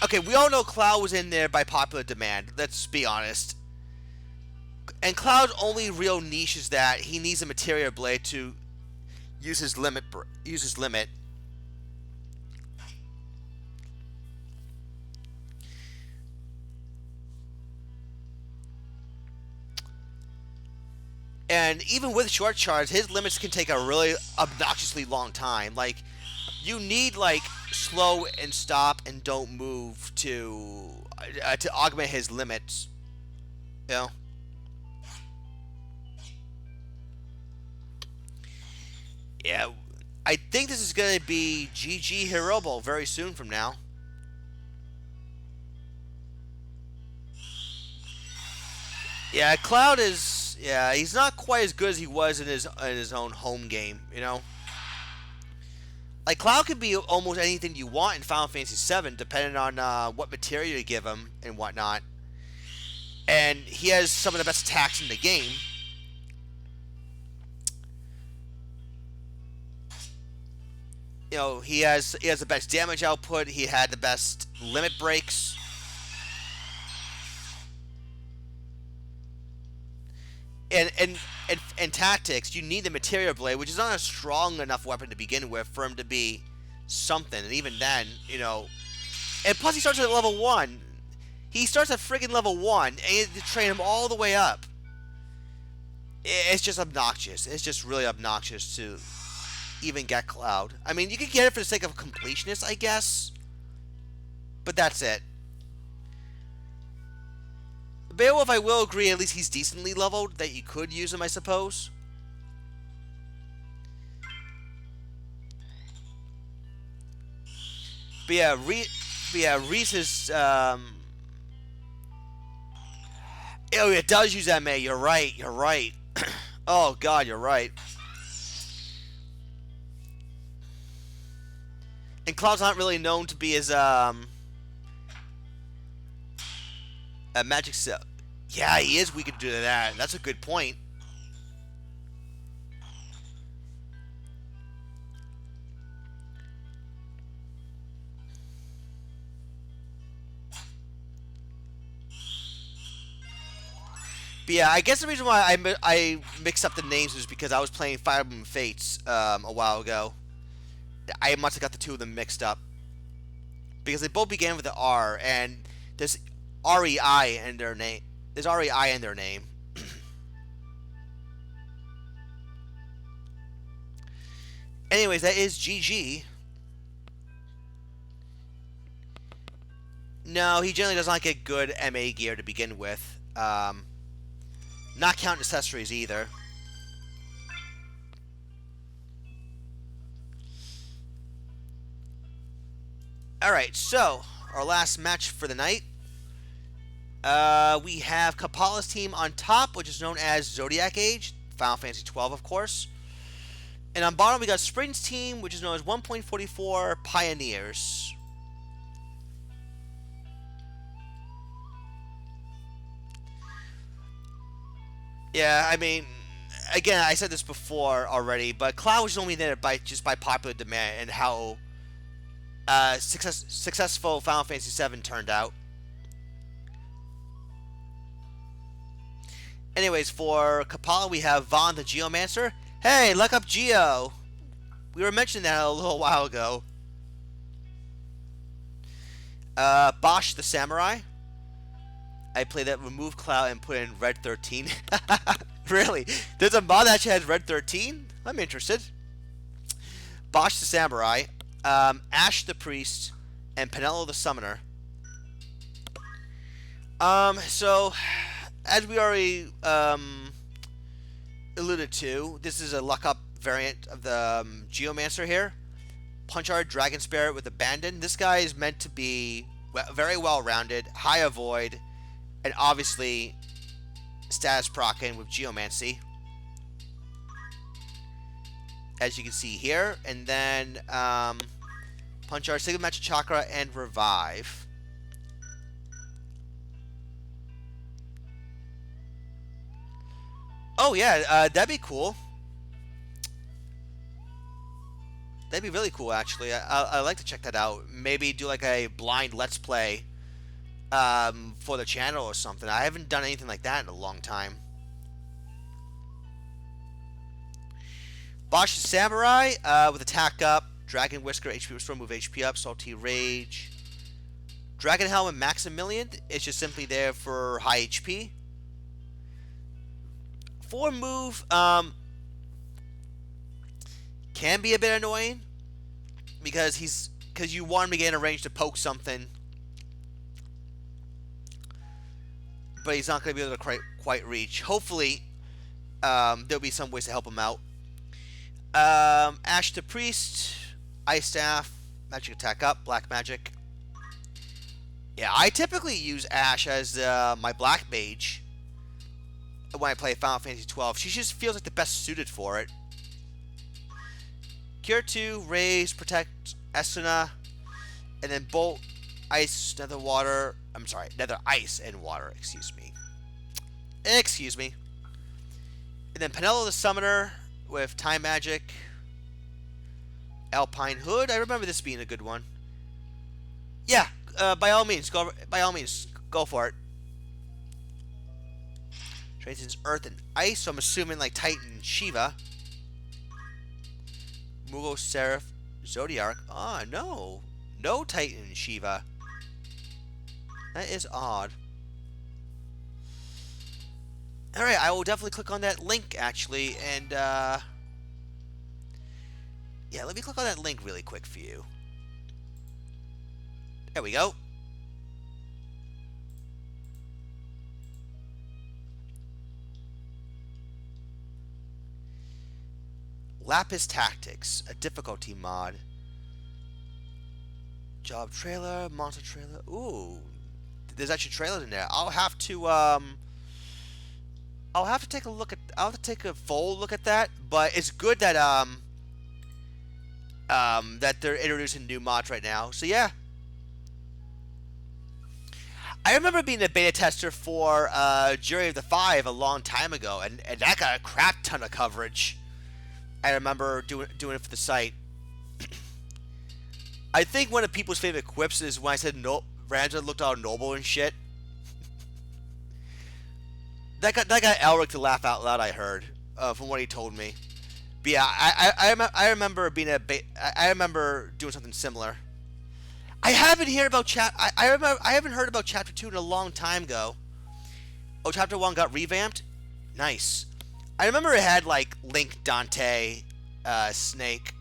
A: okay, we all know Cloud was in there by popular demand. Let's be honest. And Cloud's only real niche is that he needs a Materia Blade to use his limit. And even with short charge, his limits can take a really obnoxiously long time. Like, You need like slow and stop and don't move to augment his limits. You know. Yeah, I think this is gonna be GG Hirobo very soon from now. Yeah, Cloud is. Yeah, he's not quite as good as he was in his own home game. You know, like Cloud can be almost anything you want in Final Fantasy VII, depending on what material you give him and whatnot. And he has some of the best attacks in the game. You know, he has the best damage output. He had the best limit breaks. And tactics, you need the Materia Blade, which is not a strong enough weapon to begin with for him to be something. And even then, you know, and plus he starts at level 1. He starts at friggin' level 1, and you have to train him all the way up. It's just obnoxious. It's just really obnoxious to even get Cloud. I mean, you can get it for the sake of completionist, I guess. But that's it. Beowulf, I will agree, at least he's decently leveled, that you could use him, I suppose. But yeah, Reese is, oh, it does use MA, you're right. Oh, God, you're right. And Cloud's not really known to be as, a magic cell. Yeah, he is weak to that. That's a good point. But yeah, I guess the reason why I mixed up the names was because I was playing Fire Emblem Fates a while ago. I must have got the two of them mixed up. Because they both began with the R, and there's REI in their name. There's REI in their name. Anyways, that is GG. No, he generally does not get good MA gear to begin with. Not counting accessories either. Alright, so, our last match for the night. We have Kapala's team on top, which is known as Zodiac Age. Final Fantasy 12, of course. And on bottom, we got Spring's team, which is known as 1.44 Pioneers. Yeah, I mean, again, I said this before already, but Cloud was only there just by popular demand and how successful Final Fantasy VII turned out. Anyways, for Kapala, we have Vaughn the Geomancer. Hey, look up Geo! We were mentioning that a little while ago. Bosch the Samurai. I played that remove Cloud and put in Red 13. Really? There's a mod that actually has Red 13? I'm interested. Bosch the Samurai. Ash the Priest. And Penelo the Summoner. So, as we already alluded to, this is a luck up variant of the Geomancer here. Punch-Art Dragon Spirit with Abandon. This guy is meant to be very well-rounded, high avoid, and obviously status procking with Geomancy, as you can see here. And then Punch-Art, Sigma Magic Chakra, and Revive. Oh yeah, that'd be cool. That'd be really cool, actually. I'd like to check that out. Maybe do like a blind Let's Play for the channel or something. I haven't done anything like that in a long time. Bosch the Samurai with attack up, Dragon Whisker, HP Restore, move HP up, Salty Rage. Dragon Helm and Maximilian, it's just simply there for high HP. For move, can be a bit annoying. because you want him to get in a range to poke something, but he's not going to be able to quite reach. Hopefully, there'll be some ways to help him out. Ash the Priest, Ice Staff, Magic Attack up, Black Magic. Yeah, I typically use Ash as my Black Mage when I play Final Fantasy XII. She just feels like the best suited for it. Cure 2, Raise, Protect, Esuna, and then Bolt, Ice, Nether Water. I'm sorry, Nether Ice and Water. Excuse me. And then Penelo the Summoner with Time Magic. Alpine Hood. I remember this being a good one. Yeah, by all means, go for it. Transcends Earth and Ice, so I'm assuming like Titan Shiva. Mugo Seraph Zodiac. Ah, no. No Titan Shiva. That is odd. Alright, I will definitely click on that link, actually, and, yeah, let me click on that link really quick for you. There we go. Lapis Tactics, a difficulty mod. Job trailer, monster trailer. Ooh, there's actually trailers in there. I'll have to take a look at. I'll have to take a full look at that. But it's good that that they're introducing new mods right now. So yeah, I remember being a beta tester for Jury of the Five a long time ago, and that got a crap ton of coverage. I remember doing it for the site. I think one of people's favorite quips is when I said no, Ranja looked all noble and shit. That got Elric to laugh out loud. I heard from what he told me. But yeah, I remember being I remember doing something similar. I haven't heard about I haven't heard about Chapter 2 in a long time ago. Oh, Chapter 1 got revamped. Nice. I remember it had like Link, Dante, Snake.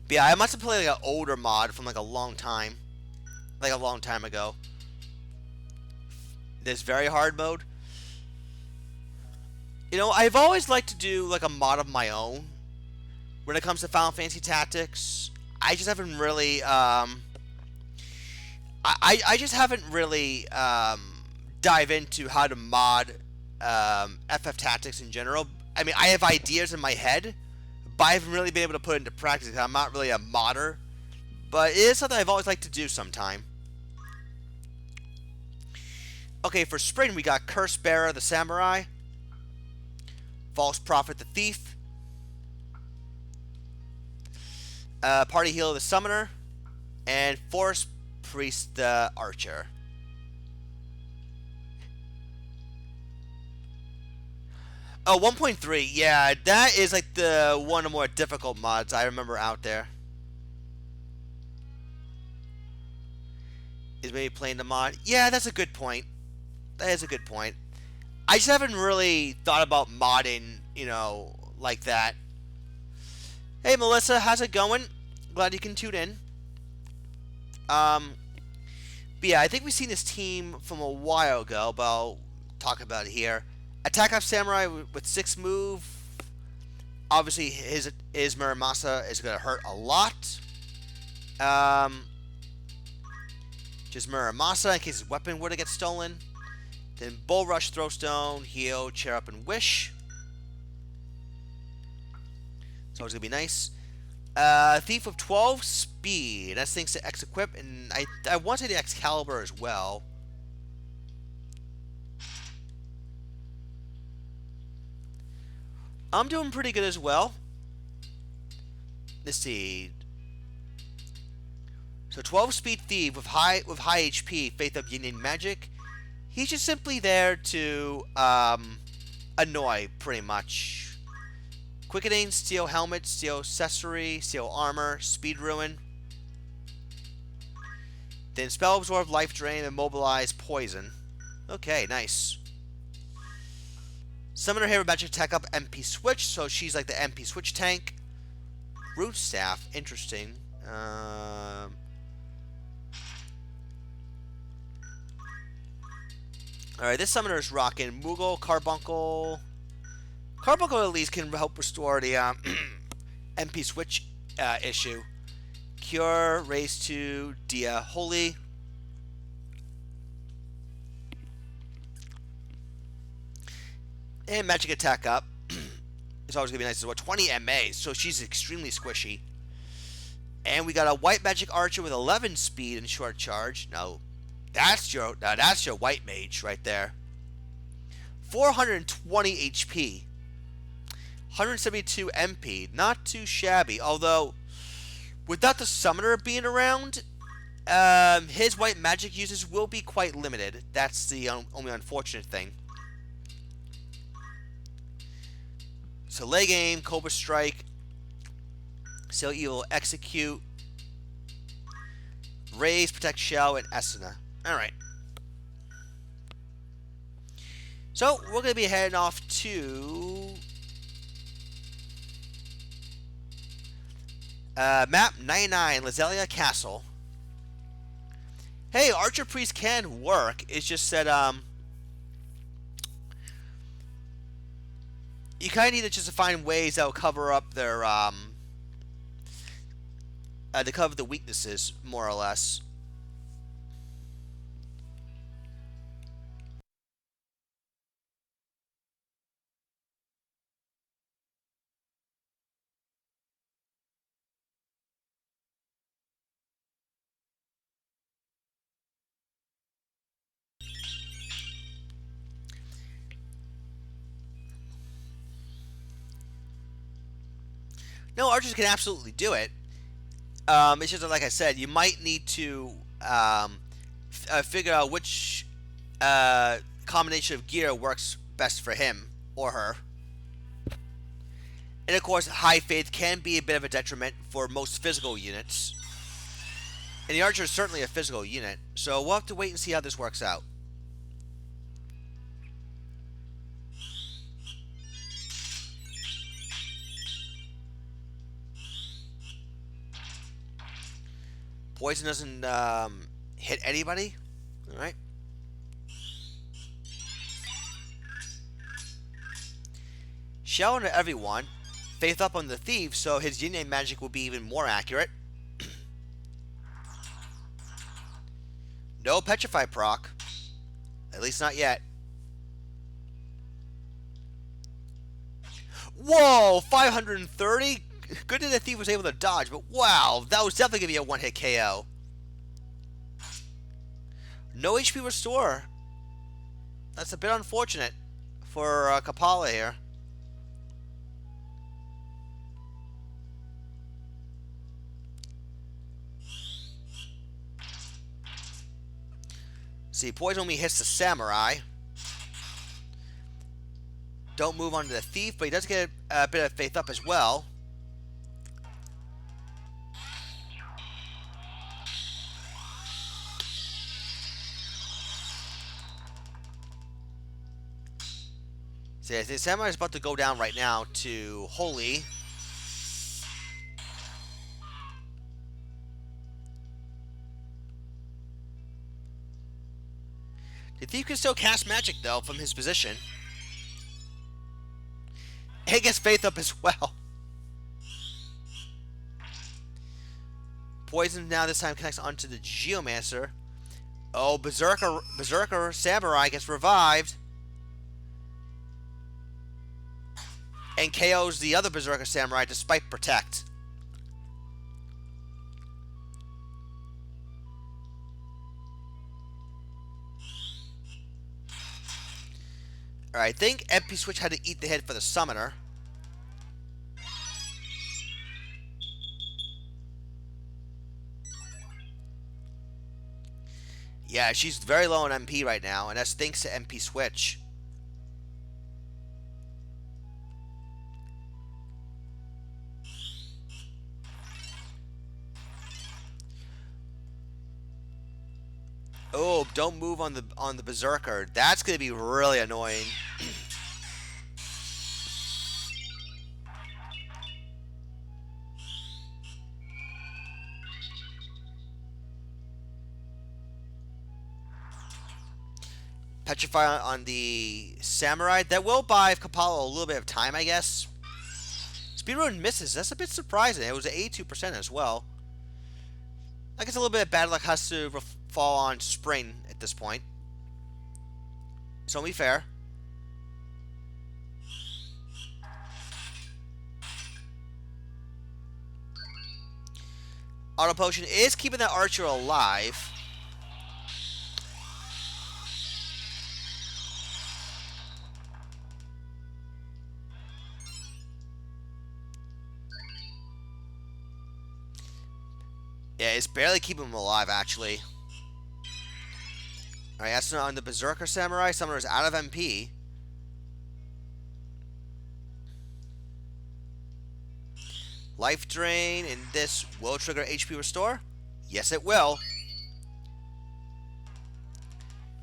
A: But yeah, I must have played like an older mod from like a long time ago. This very hard mode. You know, I've always liked to do like a mod of my own when it comes to Final Fantasy Tactics. I just haven't really I just haven't really dive into how to mod FF Tactics in general. I mean, I have ideas in my head, but I haven't really been able to put it into practice. I'm not really a modder, but it is something I've always liked to do sometime. Okay, for spring we got Curse Bearer the Samurai, False Prophet the Thief, Party Healer the Summoner, and Forest Priest the Archer. Oh, 1.3, yeah, that is like one of the more difficult mods I remember out there. Is maybe playing the mod? Yeah, that's a good point. That is a good point. I just haven't really thought about modding, you know, like that. Hey, Melissa, how's it going? Glad you can tune in. But yeah, I think we've seen this team from a while ago, but I'll talk about it here. Attack off Samurai with 6 move. Obviously, his Muramasa is going to hurt a lot. Just Muramasa in case his weapon were to get stolen. Then Bull Rush, Throwstone, Heal, Cheer Up, and Wish. So it's going to be nice. Thief of 12, Speed. That's thanks to X-Equip, and I want to say the Excalibur as well. I'm doing pretty good as well. Let's see. So 12 Speed Thief with high HP, Faith of Yin and Magic. He's just simply there to annoy, pretty much. Quickening, Steel Helmet, Steel Accessory, Steel Armor, Speed Ruin. Then Spell Absorb, Life Drain, Immobilize, Poison. Okay, nice. Summoner here with Magic Attack up MP Switch, so she's like the MP Switch tank. Root staff, interesting. Alright, this summoner is rocking Moogle, Carbuncle. Carbuncle at least can help restore the MP switch issue. Cure, raise to Dia, Holy. And magic attack up. It's always going to be nice as well. 20 MA, so she's extremely squishy. And we got a white magic archer with 11 speed and short charge. Now that's your white mage right there. 420 HP. 172 MP. Not too shabby. Although, without the summoner being around, his white magic uses will be quite limited. That's the only unfortunate thing. So leg aim, Cobra Strike, Sail Evil, Execute, Raise, Protect Shell, and Esuna. Alright. So we're going to be heading off to map 99, Lazalia Castle. Hey, Archer Priest can work. It's just that you kind of need to just find ways that will cover up their to cover the weaknesses, more or less. No, archers can absolutely do it. It's just that, like I said, you might need to figure out which combination of gear works best for him or her. And of course, high faith can be a bit of a detriment for most physical units. And the archer is certainly a physical unit, so we'll have to wait and see how this works out. Poison doesn't hit anybody. Alright. Shell into everyone. Faith up on the thief, so his yin-yang magic will be even more accurate. No petrify proc. At least not yet. Whoa! 530? Good that the thief was able to dodge, but wow, that was definitely going to be a one-hit KO. No HP restore. That's a bit unfortunate for Kapala here. See, poison only hits the samurai. Don't move on to the thief, but he does get a bit of faith up as well. See, the samurai is about to go down right now to Holy. The thief can still cast magic, though, from his position. And he gets faith up as well. Poison now this time connects onto the Geomancer. Oh, Berserker Samurai gets revived. And KOs the other Berserker Samurai despite Protect. Alright, I think MP Switch had to eat the hit for the Summoner. Yeah, she's very low on MP right now, and that's thanks to MP Switch. Oh, don't move on the Berserker. That's going to be really annoying. Petrify on the Samurai. That will buy Kapalo a little bit of time, I guess. Speedrun misses. That's a bit surprising. It was at 82% as well. I guess a little bit of bad luck has to fall on Spring at this point. It's only fair. Auto Potion is keeping that Archer alive. Yeah, it's barely keeping him alive, actually. Alright, that's on the Berserker Samurai. Summoner is out of MP. Life Drain, and this will trigger HP Restore? Yes, it will.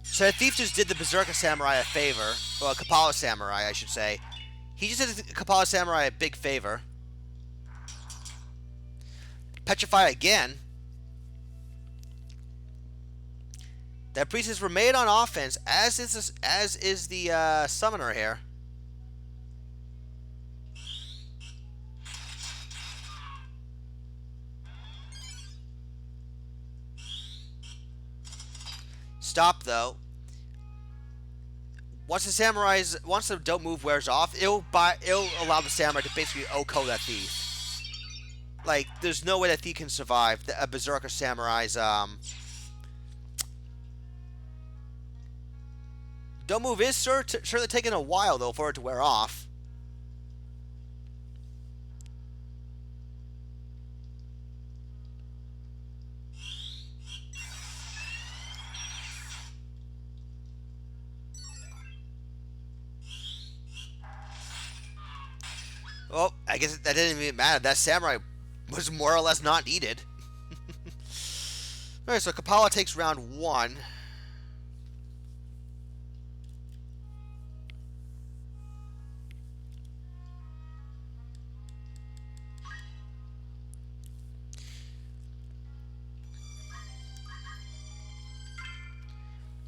A: So the Thief just did the Berserker Samurai a favor. Well, Kapala Samurai, I should say. He just did the Kapala Samurai a big favor. Petrify again. That priest has remained on offense, as is the summoner here. Stop though. Once the don't move wears off, it'll allow the samurai to basically OHKO that thief. Like, there's no way that thief can survive a Berserker Samurai's don't move is certainly taking a while, though, for it to wear off. Well, I guess that didn't even matter. That samurai was more or less not needed. Alright, so Kapala takes round 1.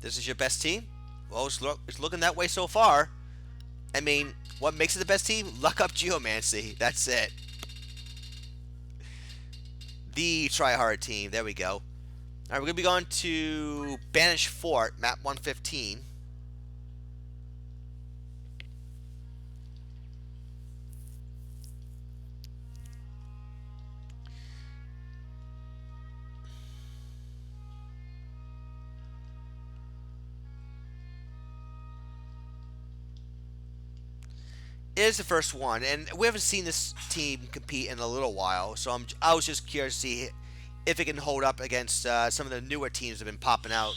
A: This is your best team? Well, it's looking that way so far. I mean, what makes it the best team? Luck up Geomancy. That's it. The try-hard team. There we go. Alright, we're going to be going to Banish Fort, map 115. It is the first one, and we haven't seen this team compete in a little while, so I was just curious to see if it can hold up against some of the newer teams that have been popping out.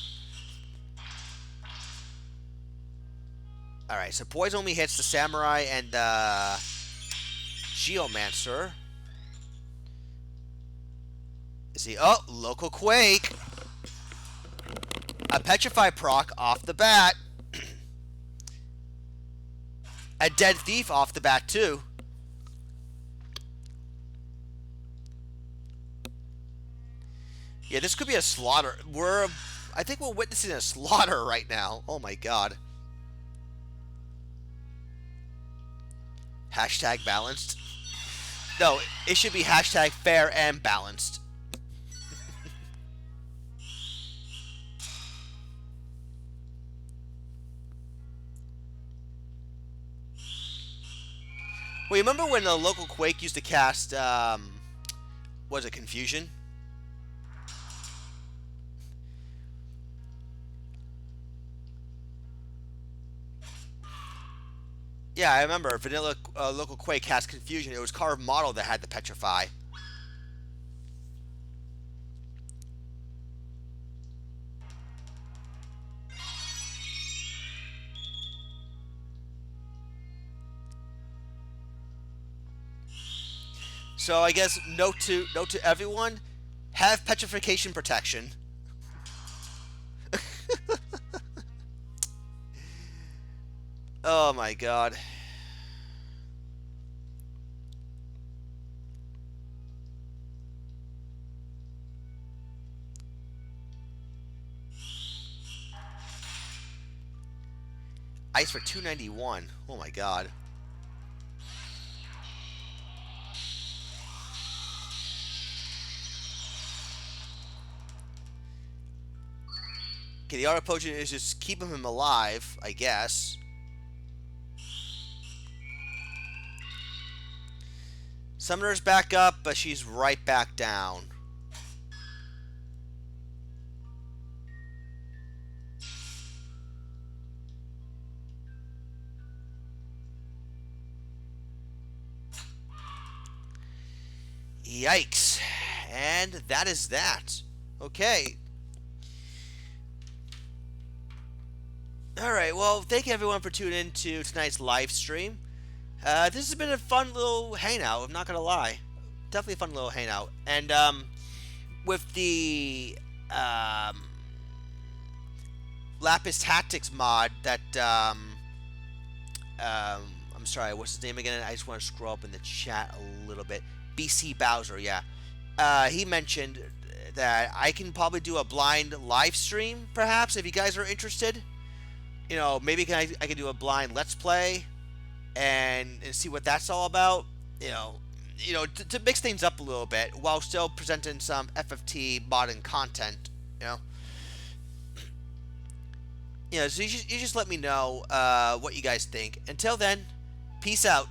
A: Alright, so Poison only hits the Samurai and Geomancer. Is he? Oh, Local Quake! A Petrify proc off the bat. A Dead Thief off the bat, too. Yeah, this could be a slaughter. I think we're witnessing a slaughter right now. Oh my god. Hashtag balanced. No, it should be hashtag fair and balanced. Well, you remember when the Local Quake used to cast, was it Confusion? Yeah, I remember. Vanilla Local Quake cast Confusion. It was Carved Model that had the Petrify. So I guess note to everyone, have petrification protection. Oh my god. Ice for 291. Oh my god. Okay, the auto potion is just keeping him alive, I guess. Summoner's back up, but she's right back down. Yikes. And that is that. Okay. Alright, well, thank you everyone for tuning in to tonight's live stream. This has been a fun little hangout, I'm not gonna lie. Definitely a fun little hangout. And, with the, Lapis Tactics mod that, I'm sorry, what's his name again? I just want to scroll up in the chat a little bit. BC Bowser, yeah. He mentioned that I can probably do a blind live stream, perhaps, if you guys are interested. You know, maybe I can do a blind Let's Play and see what that's all about. To mix things up a little bit while still presenting some FFT modern content. So you just let me know what you guys think. Until then, peace out.